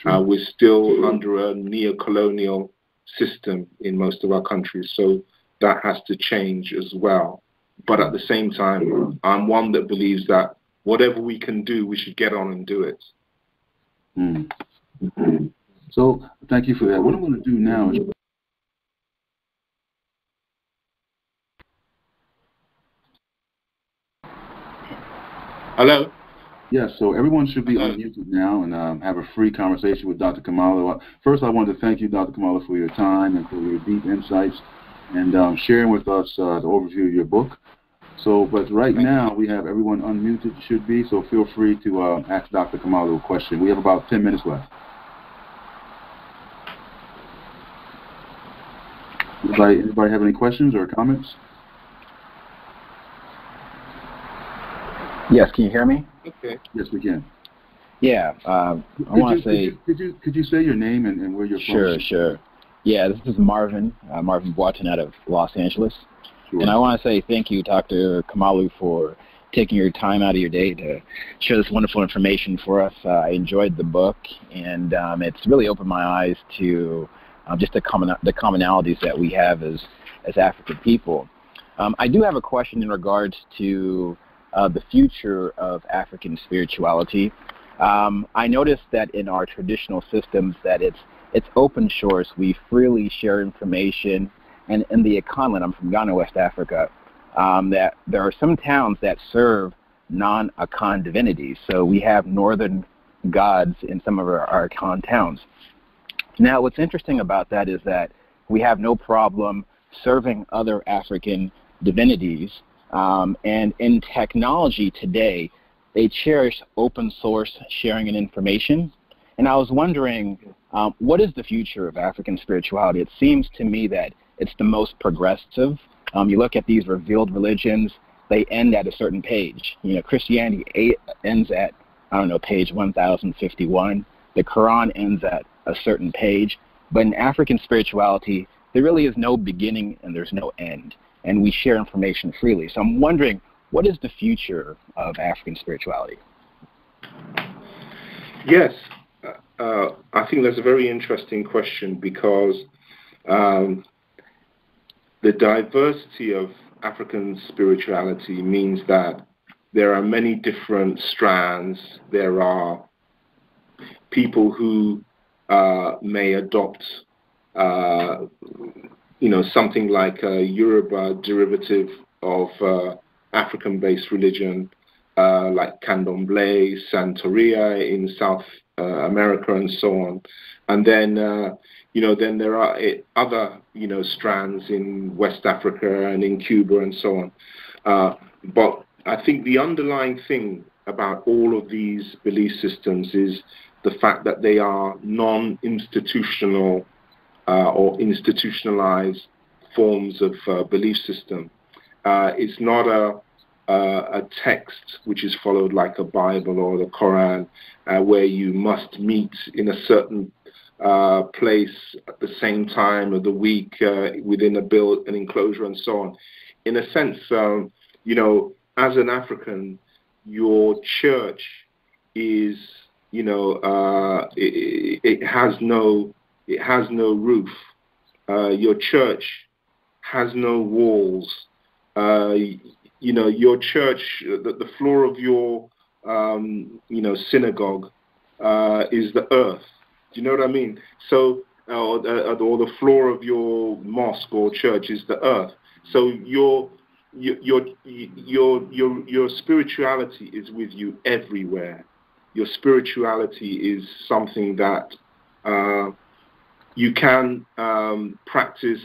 Speaker 3: We're still under a neo-colonial system in most of our countries, so that has to change as well. But at the same time, I'm one that believes that whatever we can do, we should get on and do it.
Speaker 2: So thank you for that. What I'm going to do now is...
Speaker 3: Hello?
Speaker 2: Yes, so everyone should be unmuted now and have a free conversation with Dr. Kamalu. First, I want to thank you, Dr. Kamalu, for your time and for your deep insights and sharing with us the overview of your book. So, but right now, we have everyone unmuted, should be, so feel free to ask Dr. Kamalu a question. We have about 10 minutes left. Anybody have any questions or comments?
Speaker 4: Yes, can you hear me?
Speaker 3: Okay.
Speaker 2: Yes, we can.
Speaker 4: Yeah, I want to say...
Speaker 2: Could you say your name and where you're from?
Speaker 4: Sure. Yeah, this is Marvin Boatin out of Los Angeles.
Speaker 2: Sure.
Speaker 4: And I want to say thank you, Dr. Kamalu, for taking your time out of your day to share this wonderful information for us. I enjoyed the book, and it's really opened my eyes to just the commonalities that we have as African people. I do have a question in regards to the future of African spirituality. I noticed that in our traditional systems that it's open source. We freely share information. And in the continent, I'm from Ghana, West Africa, that there are some towns that serve non-Akan divinities. So we have northern gods in some of our Akan towns. Now, what's interesting about that is that we have no problem serving other African divinities. And in technology today, they cherish open source sharing and information. And I was wondering, what is the future of African spirituality? It seems to me that it's the most progressive. You look at these revealed religions, they end at a certain page. You know, Christianity ends at, I don't know, page 1051. The Quran ends at a certain page. But in African spirituality, there really is no beginning and there's no end. And we share information freely. So I'm wondering, what is the future of African spirituality?
Speaker 3: Yes, I think that's a very interesting question, because the diversity of African spirituality means that there are many different strands. There are people who may adopt something like a Yoruba derivative of African-based religion, like Candomblé, Santeria in South America, and so on. And then, then there are other, strands in West Africa and in Cuba and so on. But I think the underlying thing about all of these belief systems is the fact that they are non-institutional or institutionalized forms of belief system. It's not a text which is followed like a Bible or the Quran, where you must meet in a certain place at the same time of the week within an enclosure and so on. In a sense, as an African, your church is, it has no roof. Your church has no walls. Your church, the floor of your, synagogue is the earth. Do you know what I mean? So, or the floor of your mosque or church is the earth. So your spirituality is with you everywhere. Your spirituality is something that you can practice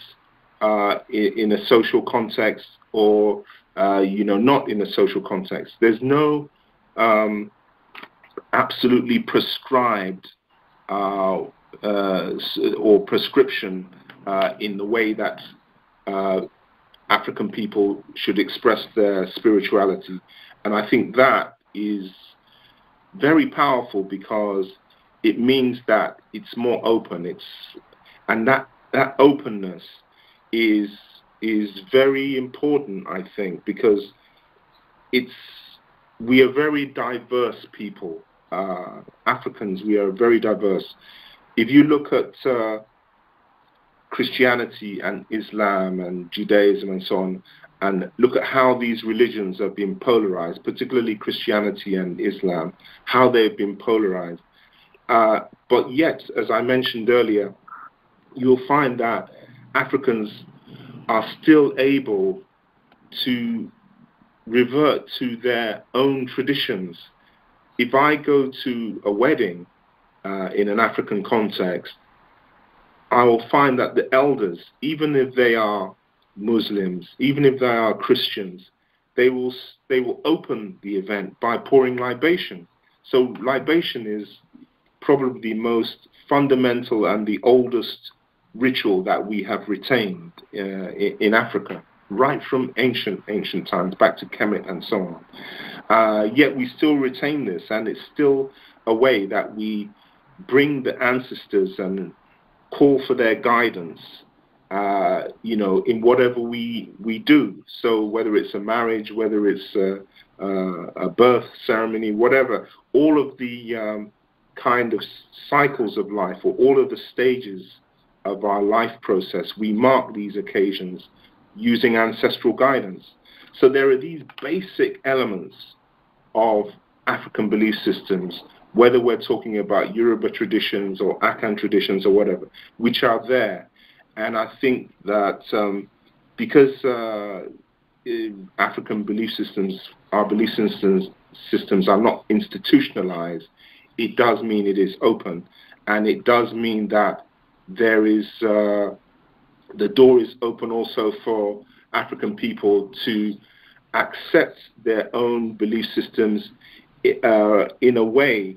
Speaker 3: in a social context, or not in a social context. There's no absolutely prescribed or prescription in the way that African people should express their spirituality. And I think that is very powerful, because it means that it's more open. And that openness is very important, I think, because we are very diverse people. Africans, we are very diverse. If you look at Christianity and Islam and Judaism and so on, and look at how these religions have been polarized, particularly Christianity and Islam, how they've been polarized. But yet, as I mentioned earlier, you'll find that Africans are still able to revert to their own traditions. If I go to a wedding in an African context, I will find that the elders, even if they are Muslims, even if they are Christians, they will open the event by pouring libation. So libation is probably the most fundamental and the oldest ritual that we have retained in Africa, right from ancient times, back to Kemet and so on. Yet we still retain this, and it's still a way that we bring the ancestors and call for their guidance, in whatever we do. So whether it's a marriage, whether it's a birth ceremony, whatever, all of the kind of cycles of life, or all of the stages of our life process, we mark these occasions using ancestral guidance. So there are these basic elements of African belief systems, whether we're talking about Yoruba traditions or Akan traditions or whatever, which are there. And I think that because African belief systems, our belief systems are not institutionalized, it does mean it is open, and it does mean that there is the door is open also for African people to accept their own belief systems in a way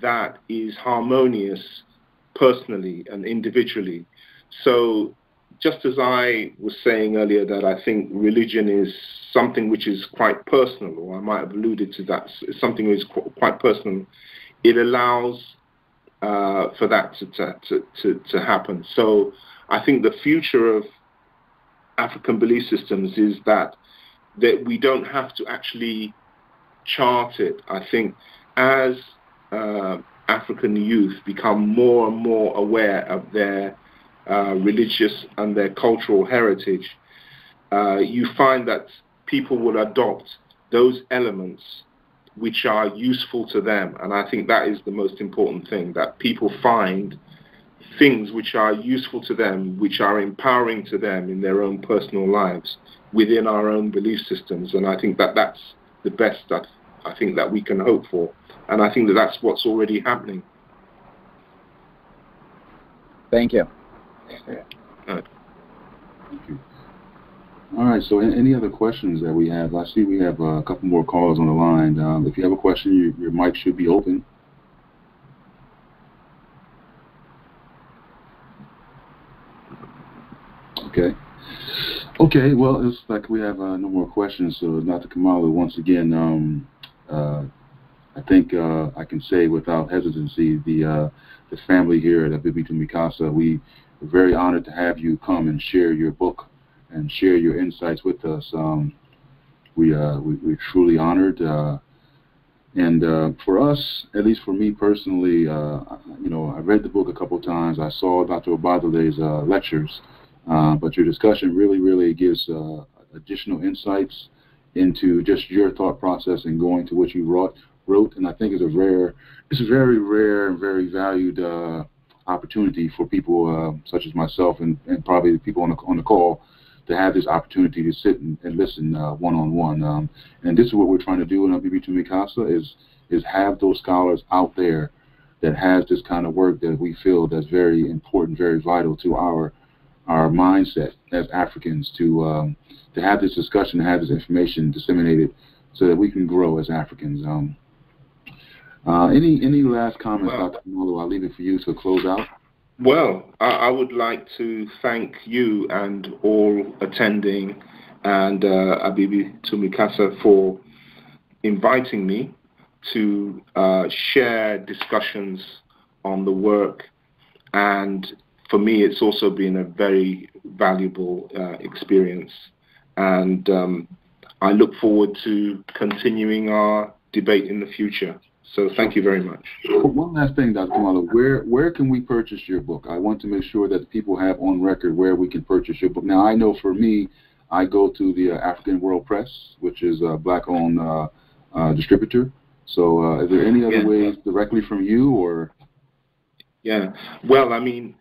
Speaker 3: that is harmonious personally and individually. So just as I was saying earlier that I think religion is something which is quite personal, or I might have alluded to that, something which is quite personal, it allows for that to happen. So I think the future of African belief systems is that we don't have to actually chart it. I think as African youth become more and more aware of their religious and their cultural heritage, you find that people will adopt those elements which are useful to them. And I think that is the most important thing, that people find things which are useful to them, which are empowering to them in their own personal lives within our own belief systems. And I think that that's the best that I think that we can hope for. And I think that that's what's already happening.
Speaker 4: Thank you.
Speaker 2: Thank you. All right, so any other questions that we have? I see we have a couple more callers on the line. If you have a question, your mic should be open. Okay, well, it's like we have no more questions, so Dr. Kamalu, once again, I think I can say without hesitancy, the family here at Abibitumi Casa, we're very honored to have you come and share your book and share your insights with us. We're truly honored. And for us, at least for me personally, I read the book a couple of times. I saw Dr. Obadile's lectures, but your discussion really gives additional insights into just your thought process and going to what you wrote. And I think it's a very rare and very valued opportunity for people such as myself and probably the people on the call to have this opportunity to sit and listen one-on-one. And this is what we're trying to do in Abibitumi Casa is have those scholars out there that has this kind of work that we feel that's very important, very vital to our mindset as Africans to have this discussion, to have this information disseminated so that we can grow as Africans. Any last comments, Dr. Kamalu? I'll leave it for you to close out.
Speaker 3: Well, I would like to thank you and all attending and Abibitumi Casa for inviting me to share discussions on the work. And for me, it's also been a very valuable experience. And I look forward to continuing our debate in the future. So thank you very much.
Speaker 2: One last thing, Dr. Kamalu, where can we purchase your book? I want to make sure that people have on record where we can purchase your book. Now, I know for me, I go to the African World Press, which is a black-owned distributor. So is there any other ways directly from you or?
Speaker 3: Yeah, well, I mean,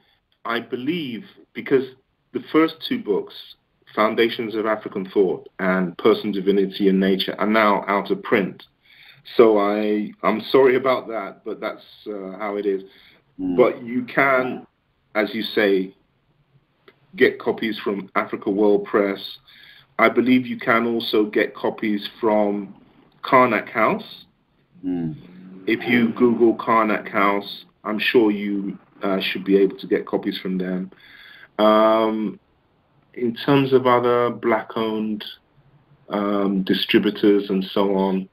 Speaker 3: I believe because the first two books, Foundations of African Thought and Person, Divinity and Nature, are now out of print. So I'm sorry about that, but that's how it is. But you can, as you say, get copies from Africa World Press. I believe you can also get copies from Karnak House. If you Google Karnak House, I'm sure you should be able to get copies from them. In terms of other black-owned distributors and so on,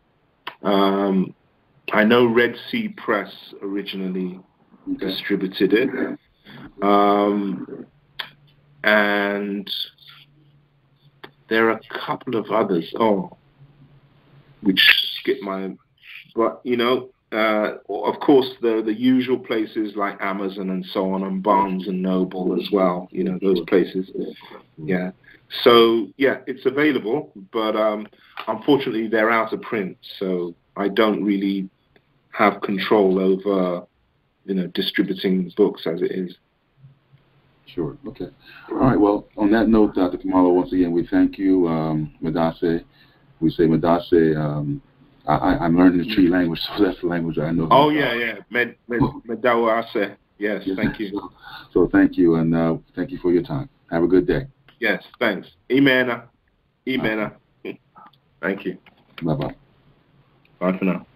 Speaker 3: I know Red Sea Press originally distributed it, and there are a couple of others, which skip my, but of course the usual places like Amazon and so on, and Barnes and Noble as well, those places. Yeah. So yeah, it's available, but unfortunately they're out of print, so I don't really have control over distributing books as it is.
Speaker 2: Sure. Okay. All right. Well, on that note, Dr. Kamalu, once again, we thank you, Madase. We say Madase. I'm learning the tree language, so that's the language I know.
Speaker 3: Oh, yeah. Medawase. Yes, thank you.
Speaker 2: So thank you, and thank you for your time. Have a good day.
Speaker 3: Yes, thanks. Imena. Thank you.
Speaker 2: Bye-bye.
Speaker 3: Bye for now.